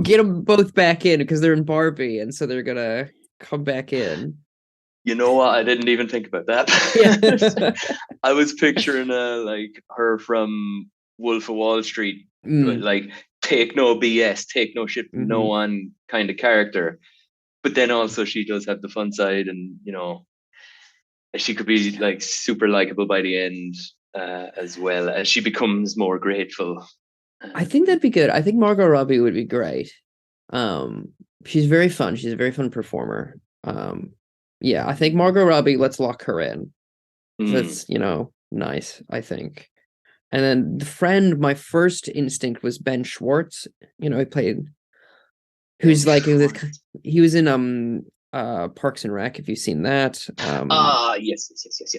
Get them both back in because they're in Barbie, and so they're gonna come back in. You know what? I didn't even think about that. I was picturing her from Wolf of Wall Street, like take no BS, take no shit from no one kind of character. But then also she does have the fun side, and she could be like super likable by the end, as well as she becomes more grateful. I think that'd be good. I think Margot Robbie would be great. She's very fun. She's a very fun performer. I think Margot Robbie, let's lock her in. That's, nice, I think. And then the friend, my first instinct was Ben Schwartz. He played, who's like, he was in Parks and Rec, if you've seen that. Yes.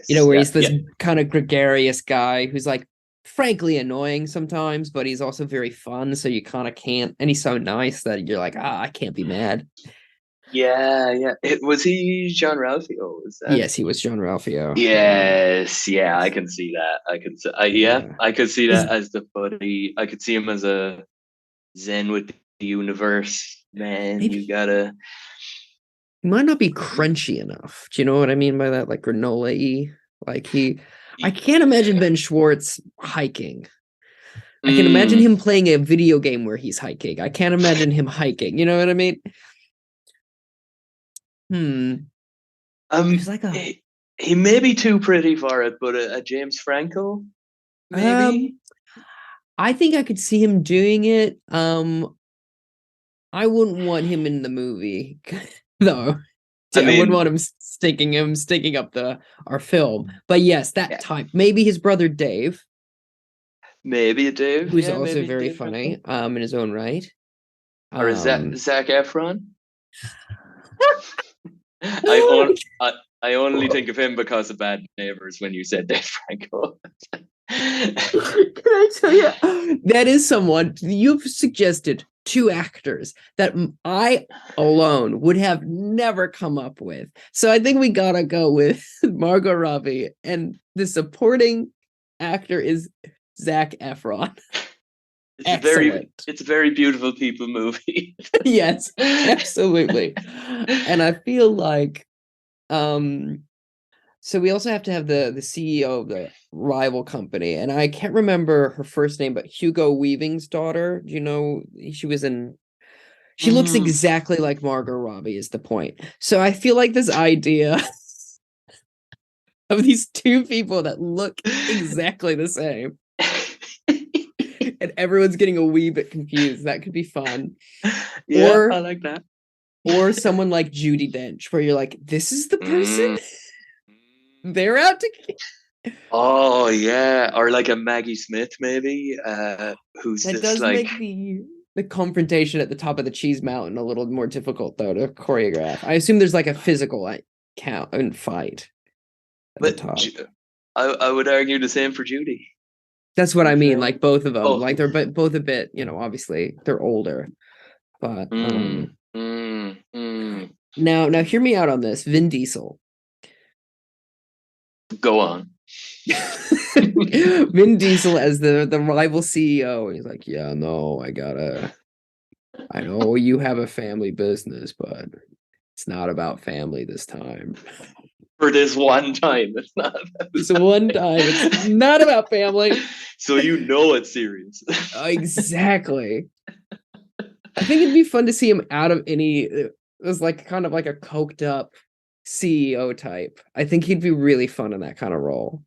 Where he's this kind of gregarious guy who's like frankly annoying sometimes, but he's also very fun, so you kind of can't, and he's so nice that you're like, I can't be mad. Yeah. Was he John Ralphio? Was that? Yes, he was John Ralphio. Yes, yeah, I can see that. I can see, Yeah. I could see He's- that as the buddy. I could see him as a Zen with the universe. Man, maybe you gotta. he might not be crunchy enough. Do you know what I mean by that? Like granola-y. Like I can't imagine Ben Schwartz hiking. I can imagine Mm, him playing a video game where he's hiking. I can't imagine him hiking. You know what I mean? There's like a he may be too pretty for it, but a James Franco, maybe. I think I could see him doing it. I wouldn't want him in the movie though. I I wouldn't mean, want him stinking up our film. But yes, that yeah, type. Maybe his brother Dave, maybe a Dave. who's Yeah, also maybe very Dave funny, Franco. in his own right. Or is that Um Zac Efron? I on I only think of him because of Bad Neighbors when you said Dave Franco. Can I tell you, that is someone you've suggested two actors that I alone would have never come up with. So I think we gotta go with Margot Robbie, and the supporting actor is Zac Efron. Excellent. It's a very beautiful people movie. Yes, absolutely. And I feel like so we also have to have the CEO of the rival company, and I can't remember her first name, but Hugo Weaving's daughter. Do you know she was in? She looks exactly like Margot Robbie. Is the point? So I feel like this idea of these two people that look exactly the same, and everyone's getting a wee bit confused. That could be fun. Yeah, Or I like that. or someone like Judi Dench, where you're like, this is the person Mm. they're out to. Oh yeah, or like a Maggie Smith maybe, who's That just does like make the confrontation at the top of the cheese mountain a little more difficult though to choreograph. I assume there's like a physical count and fight at the but top. I would argue the same for Judy. That's what I mean. Like both of them, Oh. like they're both a bit, obviously they're older, but now hear me out on this. Vin Diesel. Go on. Vin Diesel as the rival CEO. He's like, yeah, no, I know you have a family business, but it's not about family this time. For this one time, it's not. This one time, it's not about family. So it's serious. Exactly. I think it'd be fun to see him out of it was like kind of like a coked up CEO type. I think he'd be really fun in that kind of role.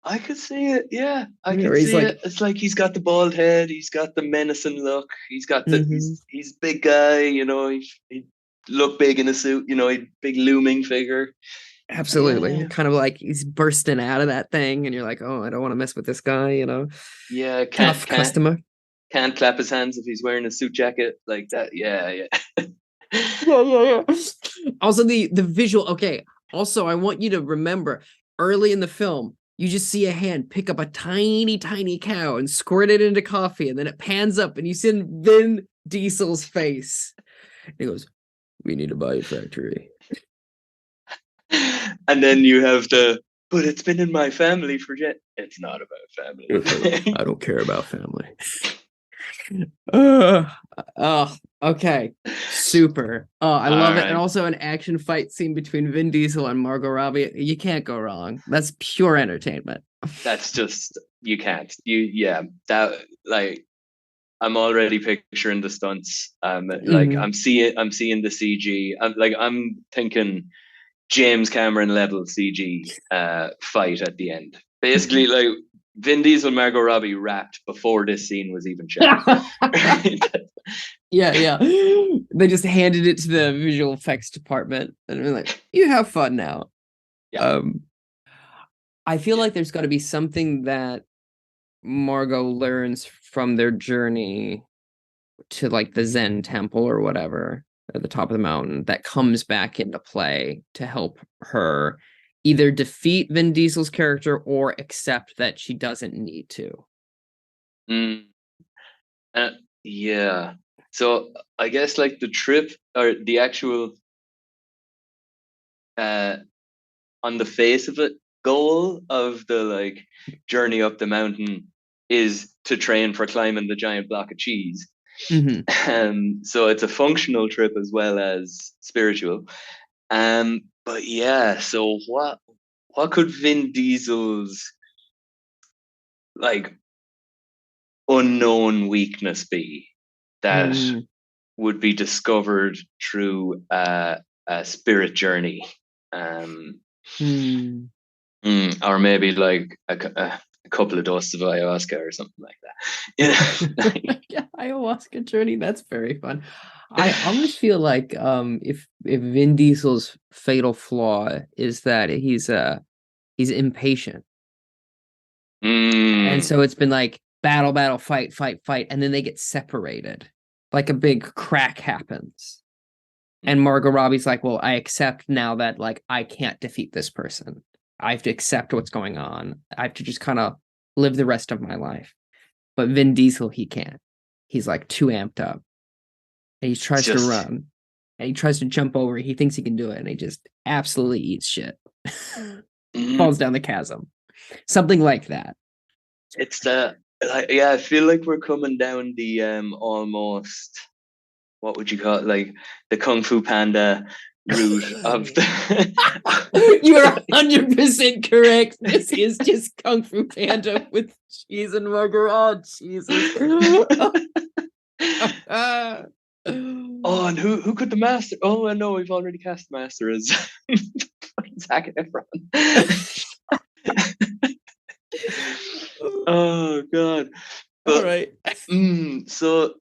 I could see it. Yeah, I Yeah, could see like, it. It's like he's got the bald head. He's got the menacing look. He's got the he's big guy. He look big in a suit. He big looming figure. Absolutely. Yeah. Kind of like he's bursting out of that thing, and you're like, oh, I don't want to mess with this guy. Yeah, Tough customer. Can't clap his hands if he's wearing a suit jacket like that. Yeah. Yeah. Also, the visual. Okay. Also, I want you to remember early in the film, you just see a hand pick up a tiny, tiny cow and squirt it into coffee, and then it pans up, and you see Vin Diesel's face. And he goes, "We need to buy a factory." And then you have but it's been in my family for it's not about family. I don't care about family. Okay. Super. I love it. And also an action fight scene between Vin Diesel and Margot Robbie. You can't go wrong. That's pure entertainment. That's just, you can't. That, like, I'm already picturing the stunts. Like I'm seeing the CG. I'm thinking James Cameron level CG fight at the end. Basically, like Vin Diesel and Margot Robbie rapped before this scene was even shot. Yeah. They just handed it to the visual effects department and they're like, you have fun now. Yeah. I feel like there's got to be something that Margot learns from their journey to like the Zen temple or whatever at the top of the mountain that comes back into play to help her either defeat Vin Diesel's character or accept that she doesn't need to. Mm. Yeah. So I guess like the trip or the actual on the face of it, goal of the like journey up the mountain is to train for climbing the giant block of cheese. So it's a functional trip as well as spiritual. But yeah, so what could Vin Diesel's like unknown weakness be that would be discovered through a spirit journey? Or maybe like a couple of doses of ayahuasca or something like that. Yeah, ayahuasca journey. That's very fun. I almost feel like if Vin Diesel's fatal flaw is that he's impatient, and so it's been like battle, fight, and then they get separated, like a big crack happens, and Margot Robbie's like, well, I accept now that like I can't defeat this person. I have to accept what's going on. I have to just kind of live the rest of my life. But Vin Diesel, he can't. He's like too amped up. And he tries to run. And he tries to jump over. He thinks he can do it. And he just absolutely eats shit. Falls down the chasm. Something like that. It's I feel like we're coming down the almost, what would you call it? Like the Kung Fu Panda route of the You are 100% correct. This is just Kung Fu Panda with cheese and burger. Oh, Jesus. Oh, and who could the master? Oh, no, we've already cast the master as Zac Efron. Oh God. But, all right. So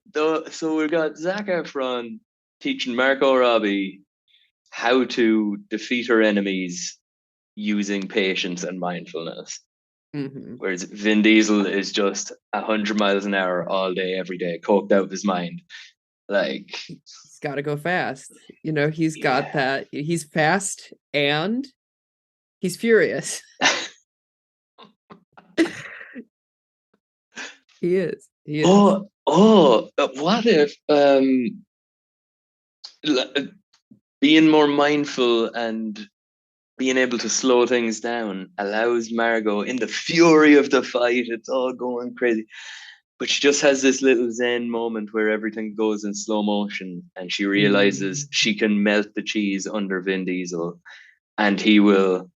we've got Zac Efron teaching Margot Robbie how to defeat her enemies using patience and mindfulness. Whereas Vin Diesel is just 100 miles an hour all day, every day, coked out of his mind. Like, he's got to go fast. You know, he's got that. He's fast and he's furious. He is. What if being more mindful and being able to slow things down allows Margot, in the fury of the fight, it's all going crazy, but she just has this little zen moment where everything goes in slow motion and she realizes she can melt the cheese under Vin Diesel, and he will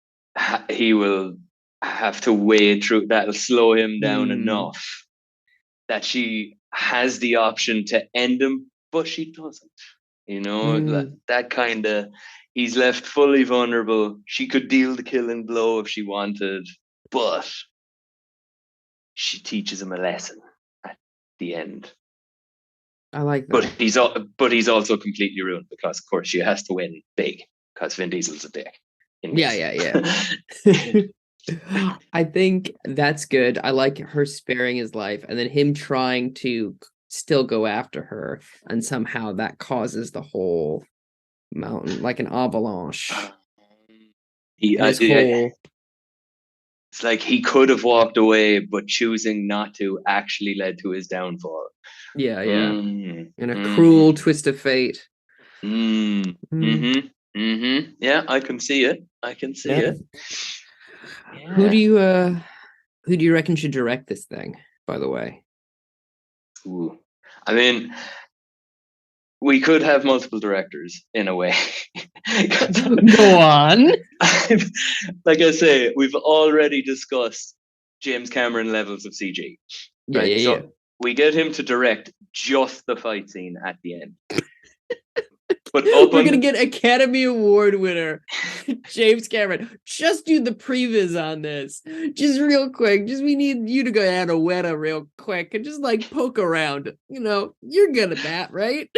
have to wade through. That'll slow him down enough that she has the option to end him, but she doesn't. You know, that kind of, he's left fully vulnerable. She could deal the killing blow if she wanted, but she teaches him a lesson at the end. I like that. But he's also completely ruined because, of course, she has to win big because Vin Diesel's a dick. Yeah. I think that's good. I like her sparing his life and then him trying to still go after her, and somehow that causes the whole mountain like an avalanche. It's like he could have walked away, but choosing not to actually led to his downfall. Yeah. In a cruel twist of fate. Yeah, I can see it. it. Yeah. Who do you reckon should direct this thing, by the way? Ooh. I mean, we could have multiple directors in a way. Go on. Like I say, we've already discussed James Cameron levels of CG. Right? So we get him to direct just the fight scene at the end. But we're going to get Academy Award winner James Cameron. Just do the previs on this. Just real quick. Just we need you to go add a Weta real quick and just like poke around. You know, you're good at that, right?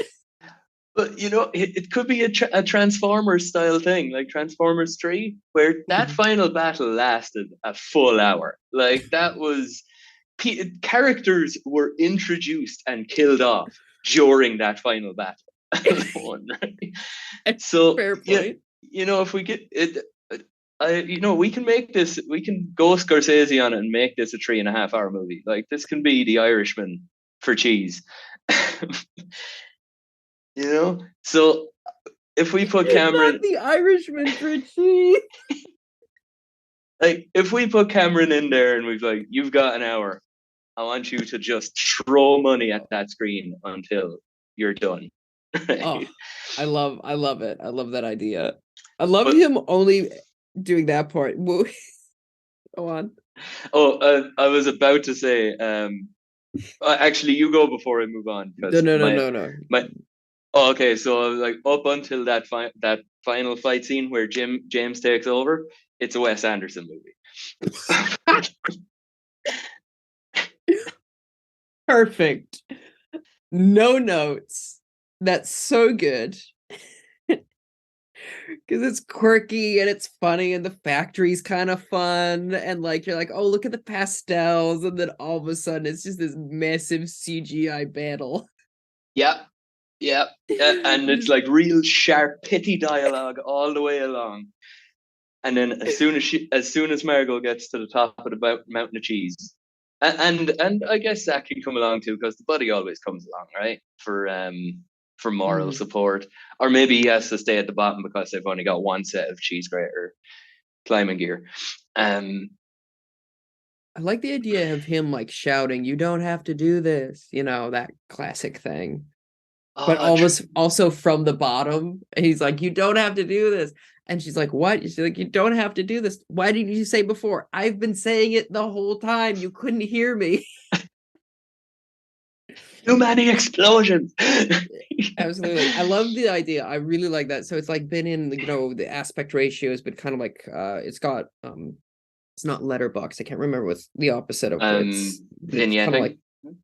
But, you know, it could be a Transformers style thing, like Transformers 3, where that final battle lasted a full hour. Like, that was... characters were introduced and killed off during that final battle. So, fair point. You know, if we get it, we can make this. We can go Scorsese on it and make this a 3.5 hour movie. Like this can be The Irishman for cheese. So if we put Cameron, not The Irishman for cheese. like if we put Cameron in there and we've like, you've got an hour. I want you to just throw money at that screen until you're done. Oh, I love it. I love that idea. I love But- him only doing that part. Go on. Oh, I was about to say, actually, you go before I move on. No. Oh, okay, so like up until that final fight scene where James takes over, it's a Wes Anderson movie. Perfect. No notes. That's so good. Because it's quirky and it's funny and the factory's kind of fun. And like, you're like, oh, look at the pastels. And then all of a sudden it's just this massive CGI battle. Yeah. And it's like real sharp, pithy dialogue all the way along. And then as soon as Margot gets to the top of the mountain of cheese, and I guess that can come along too, because the buddy always comes along, right? For moral support, or maybe he has to stay at the bottom because they've only got one set of cheese grater climbing gear. I like the idea of him like shouting, "You don't have to do this," that classic thing. But almost also from the bottom, he's like, "You don't have to do this," and she's like, "What?" She's like, "You don't have to do this. Why didn't you say before? I've been saying it the whole time. You couldn't hear me." Too many explosions. Absolutely. I love the idea. I really like that. So it's like been in, the aspect ratios, but kind of like it's got it's not letterbox. I can't remember what's the opposite of it's kind of like,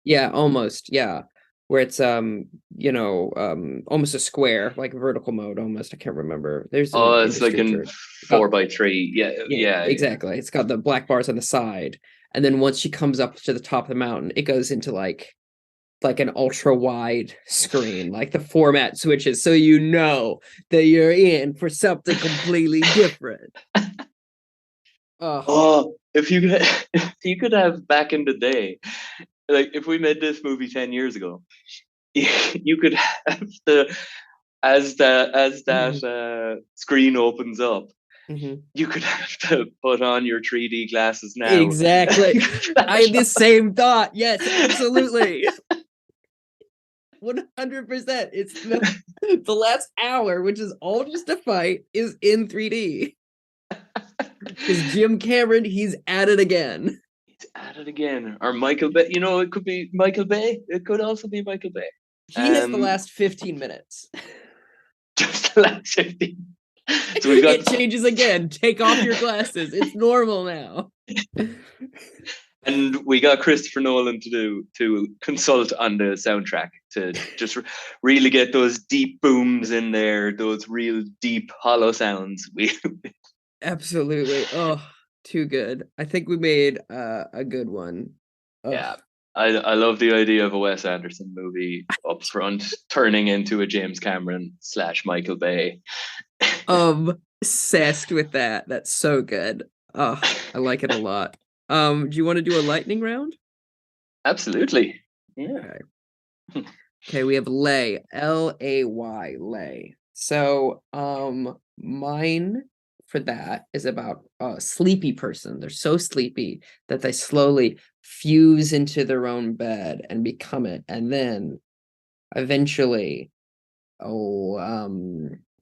yeah, almost, yeah. Where it's almost a square, like vertical mode almost. I can't remember. There's it's like in 4:3. Yeah, exactly. It's got the black bars on the side. And then once she comes up to the top of the mountain, it goes into like an ultra wide screen, like the format switches, so you know that you're in for something completely different. If you could have back in the day, like if we made this movie 10 years ago, you could have as that screen opens up, you could have to put on your 3D glasses now. Exactly. I had the same thought. Yes, absolutely. 100%. It's the last hour, which is all just a fight, is in 3D. Because Jim Cameron, he's at it again. He's at it again. Or Michael Bay. It could be Michael Bay. It could also be Michael Bay. He has the last 15 minutes. Just the last 15. So we've got... It changes again. Take off your glasses. It's normal now. And we got Christopher Nolan to consult on the soundtrack to just really get those deep booms in there, those real deep hollow sounds. Absolutely. Oh, too good. I think we made a good one. Ugh. Yeah, I love the idea of a Wes Anderson movie up front turning into a James Cameron / Michael Bay. Obsessed with that. That's so good. Oh, I like it a lot. Do you want to do a lightning round? Absolutely. Yeah. Okay, we have Lay. Lay. Lay. So, mine for that is about a sleepy person. They're so sleepy that they slowly fuse into their own bed and become it, and then eventually,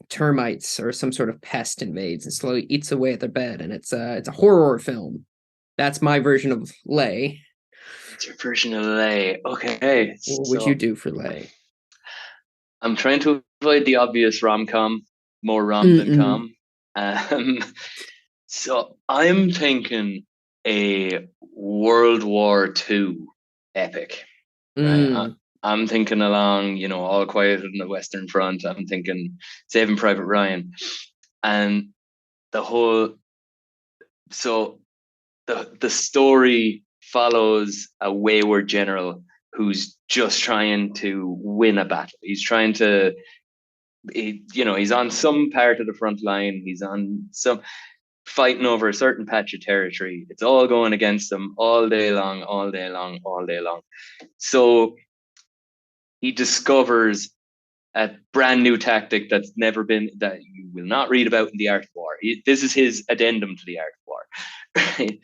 termites or some sort of pest invades and slowly eats away at their bed, and it's a horror film. That's my version of Lay. It's your version of Lay. Okay. What would you do for Lay? I'm trying to avoid the obvious rom-com, more rom than com. So I'm thinking a World War II epic. Right? I'm thinking along, All Quiet on the Western Front. I'm thinking Saving Private Ryan. And the story follows a wayward general who's just trying to win a battle. He's trying to, he's on some part of the front line. He's on fighting over a certain patch of territory. It's all going against them all day long, all day long, all day long. So he discovers a brand new tactic that you will not read about in the Art of War. This is his addendum to the Art of War, right?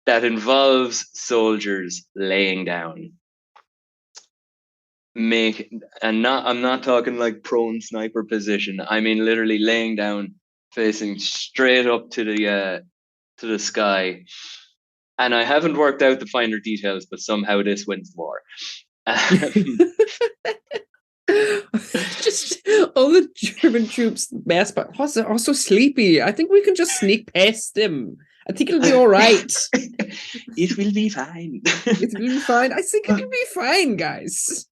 That involves soldiers laying down. I'm not talking like prone sniper position. I mean literally laying down, facing straight up to the sky. And I haven't worked out the finer details, but somehow this wins the war. Just all the German troops mass, but also sleepy. I think we can just sneak past them. I think it'll be all right. It will be fine. It will be fine. I think it'll be fine, guys.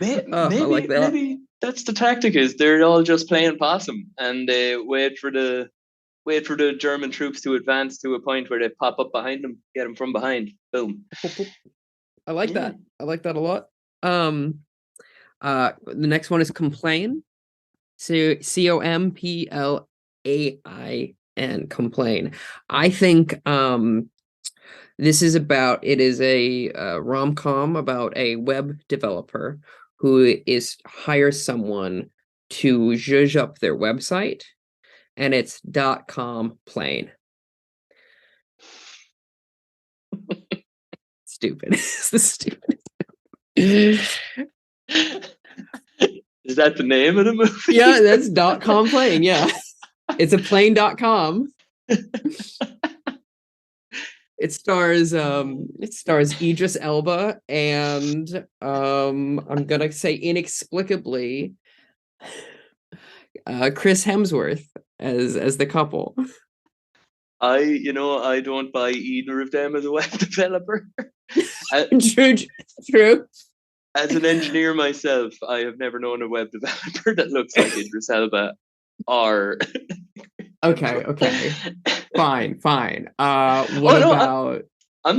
Maybe, I like that. maybe that's the tactic. Is they're all just playing possum and they wait for the German troops to advance to a point where they pop up behind them, get them from behind. Boom. I like that. I like that a lot. The next one is complain. So COMPLAIN, complain. I think this is a rom-com about a web developer who hires someone to zhuzh up their website, and it's .com plain. Stupid. It's the stupidest. Is that the name of the movie? Yeah, that's .com plain. Yeah, it's a plain.com. It stars Idris Elba and I'm gonna say inexplicably Chris Hemsworth as the couple. I don't buy either of them as a web developer. True. As an engineer myself, I have never known a web developer that looks like Idris Elba or Okay. Fine. I'm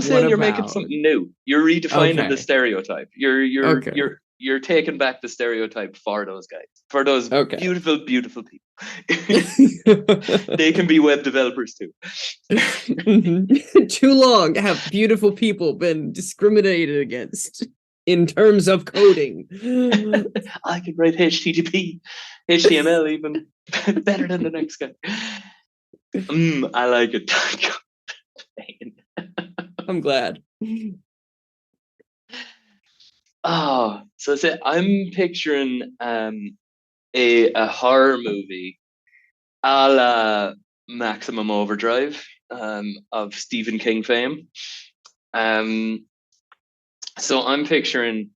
saying you're making something new. You're redefining the stereotype. You're taking back the stereotype for those guys, for those beautiful, beautiful people. They can be web developers too. Too long have beautiful people been discriminated against in terms of coding. I can write HTTP, HTML even better than the next guy. I like it. I'm glad. Oh, so I'm picturing a horror movie a la Maximum Overdrive of Stephen King fame. So I'm picturing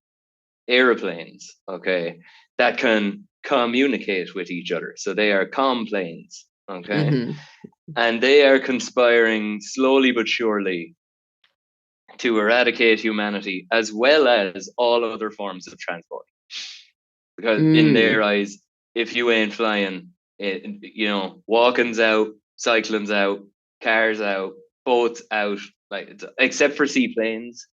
airplanes, okay, that can communicate with each other. So they are complanes, okay? Mm-hmm. And they are conspiring slowly but surely to eradicate humanity as well as all other forms of transport. Because in their eyes, if you ain't flying, walking's out, cycling's out, cars out, boats out, except for seaplanes,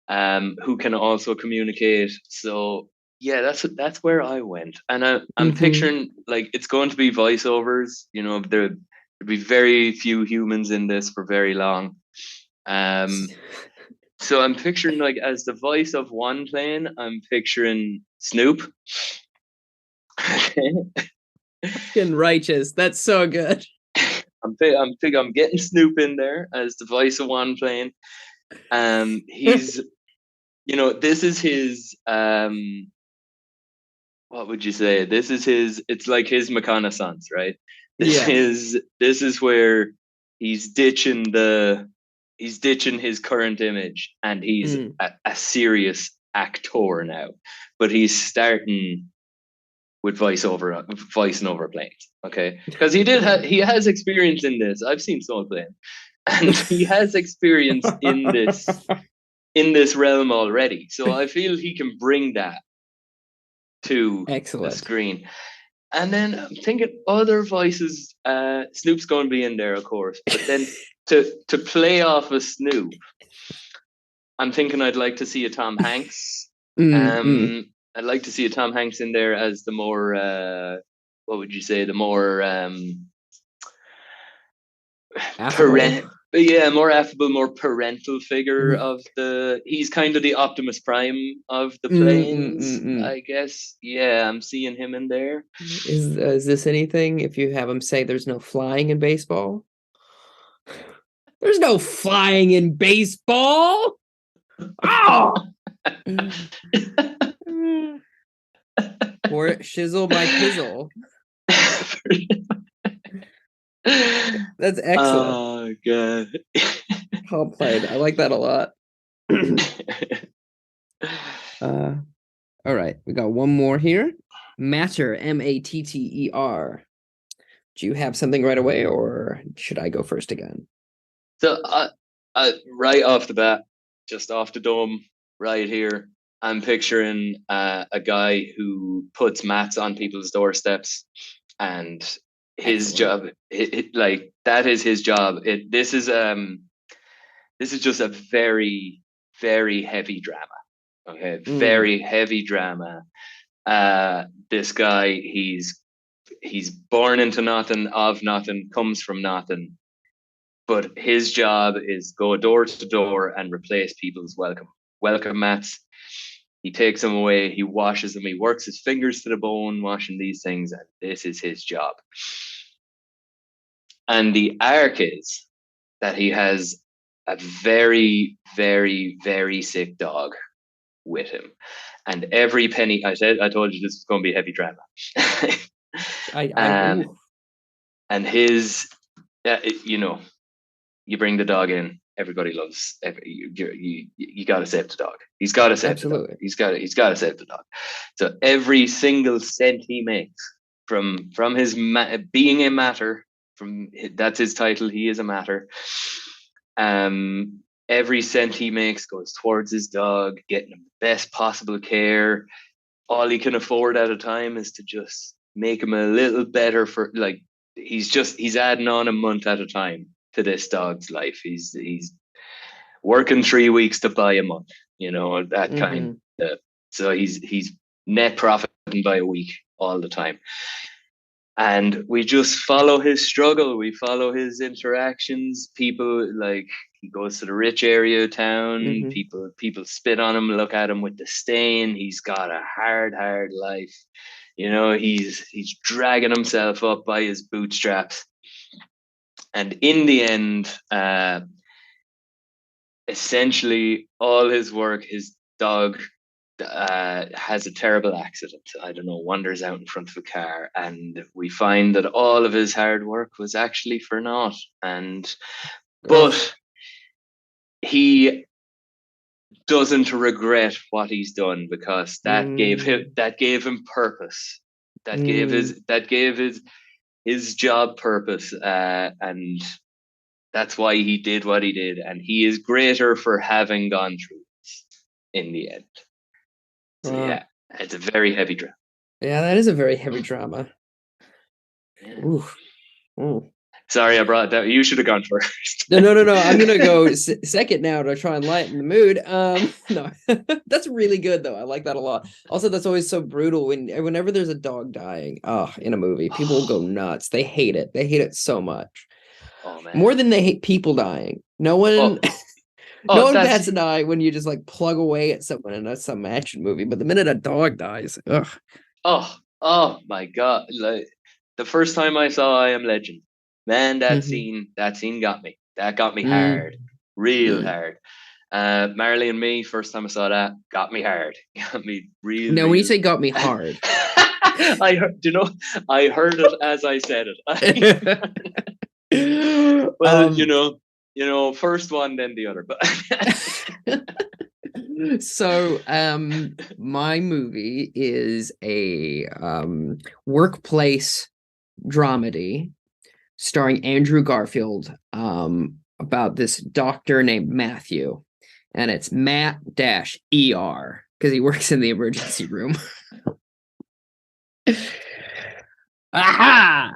who can also communicate. So yeah, that's where I went, and I'm picturing it's going to be voiceovers. There'd be very few humans in this for very long. So I'm picturing as the voice of one plane, I'm picturing Snoop. Fucking righteous. That's so good. I'm getting Snoop in there as the voice of one plane. He's, this is his, what would you say? This is it's like his reconnaissance, right? This is where he's ditching his current image, and he's a serious actor now, but he's starting with voicing over planes, okay? Because he has experience in this. I've seen Soul Plane, and he has experience in this realm already. So I feel he can bring that to the screen. And then I'm thinking other voices. Snoop's going to be in there, of course, but then to play off of Snoop, I'm thinking I'd like to see a Tom Hanks. I'd like to see a Tom Hanks in there as the more, what would you say, the more parent, yeah, more affable, more parental figure of he's kind of the Optimus Prime of the planes, I guess. Yeah, I'm seeing him in there. Is this anything if you have him say there's no flying in baseball? There's no flying in baseball. Oh! Or shizzle my pizzle. That's excellent. Oh god. Well played. I like that a lot. All right, we got one more here. Matter, Matter. Do you have something right away, or should I go first again? So, right off the bat, just off the dome, right here, I'm picturing a guy who puts mats on people's doorsteps, and his job, like that is his job. This is just a very, very heavy drama. Okay, very heavy drama. This guy, he's born into nothing, of nothing, comes from nothing. But his job is go door to door and replace people's welcome mats. He takes them away, he washes them, he works his fingers to the bone washing these things, and this is his job. And the arc is that he has a very, very, very sick dog with him. And every penny, I told you this was going to be heavy drama. And his, you bring the dog in, everybody loves. You got to save the dog. He's got to save the dog. He's got to save the dog. So every single cent he makes from his being a matter, that's his title. He is a matter. Every cent he makes goes towards his dog, getting him the best possible care. All he can afford at a time is to just make him a little better for, like, he's adding on a month at a time to this dog's life. He's working 3 weeks to buy a month, that kind of, so he's net profiting by a week all the time. And we just follow his struggle. We follow his interactions. People, like, he goes to the rich area of town. People spit on him, look at him with disdain. He's got a hard life. He's dragging himself up by his bootstraps. And in the end, essentially all his work, his dog has a terrible accident. I don't know, wanders out in front of a car, and we find that all of his hard work was actually for naught. But he doesn't regret what he's done, because that gave him purpose. That gave his job purpose, and that's why he did what he did. And he is greater for having gone through this in the end. So yeah, it's a very heavy drama. Yeah, that is a very heavy drama. Yeah. Sorry, I brought it down. You should have gone first. No. I'm gonna go second now to try and lighten the mood. No, that's really good though. I like that a lot. Also, that's always so brutal whenever there's a dog dying. In a movie, people will go nuts. They hate it. They hate it so much. Oh man, more than they hate people dying. No one. No one bats an eye when you just like plug away at someone in some action movie, but the minute a dog dies, ugh. Oh my god! Like, the first time I saw I Am Legend, man, that scene got me. That got me hard, real hard. Marley and Me, first time I saw that, got me hard. Got me real. Now, when you say got me hard, I heard it as I said it. Well, first one, then the other. But so, my movie is a workplace dramedy starring Andrew Garfield, about this doctor named Matthew, and it's Matt-ER because he works in the emergency room. Aha!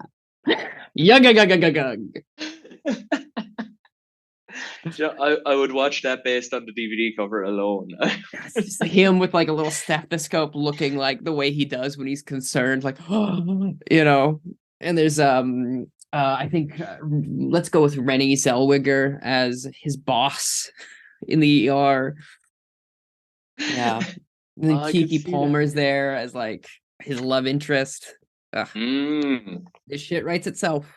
Yug. I would watch that based on the DVD cover alone. It's just him with like a little stethoscope, looking like the way he does when he's concerned, like, and there's I think let's go with Rennie Zellweger as his boss in the ER. Yeah. And then I could Kiki see Palmer's that. there as like his love interest. Ugh, this shit writes itself.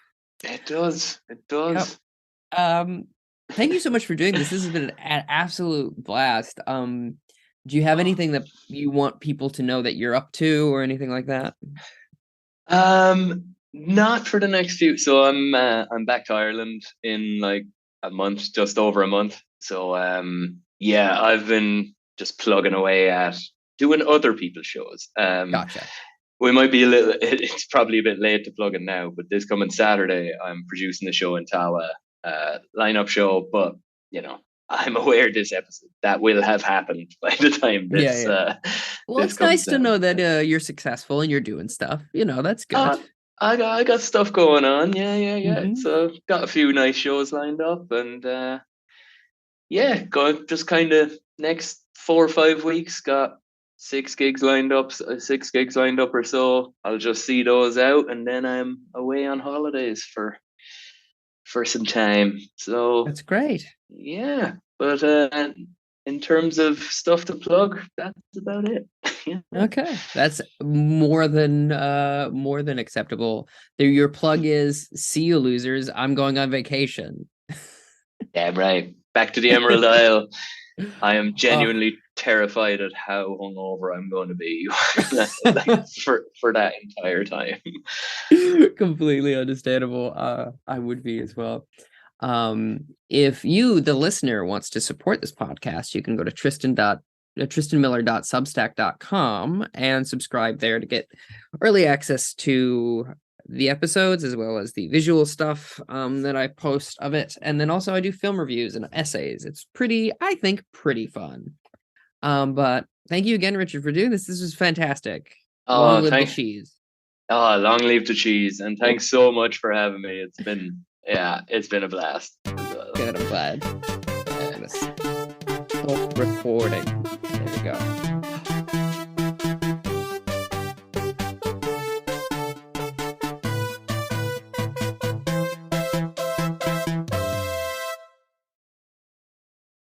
It does. It Yep. does. Thank you so much for doing this. This has been an absolute blast. Do you have anything that you want people to know that you're up to or anything like that? Not for the next few. So I'm back to Ireland in like a month, just over a month. So yeah, I've been just plugging away at doing other people's shows. Gotcha. We might be a little. It's probably a bit late to plug in now, but this coming Saturday, I'm producing the show in Tawa, lineup show. But you know, I'm aware this episode that will have happened by the time this. Well, this it's nice comes to out. know that you're successful and you're doing stuff. You know, that's good. I got stuff going on. Yeah. Mhm. So got a few nice shows lined up, and yeah, go just kind of next 4 or 5 weeks. Got 6 gigs lined up, 6 gigs lined up or so. I'll just see those out, and then I'm away on holidays for some time. So That's great. yeah, but in terms of stuff to plug, that's about it. Yeah. Okay, that's more than acceptable. Your plug is see you losers. I'm going on vacation. Yeah, right. Back to the Emerald Isle. I am Oh, genuinely terrified at how hungover I'm going to be like, for that entire time. completely understandable. I would be as well. If you, the listener, wants to support this podcast, you can go to tristanmiller.substack.com and subscribe there to get early access to the episodes as well as the visual stuff that I post of it. And then also I do film reviews and essays. It's I think pretty fun. But thank you again, Richard, for doing this. This was fantastic. Long live the cheese. Oh, long live the cheese. And thanks so much for having me. It's been a blast. Good, I'm glad. Stop recording. There we go.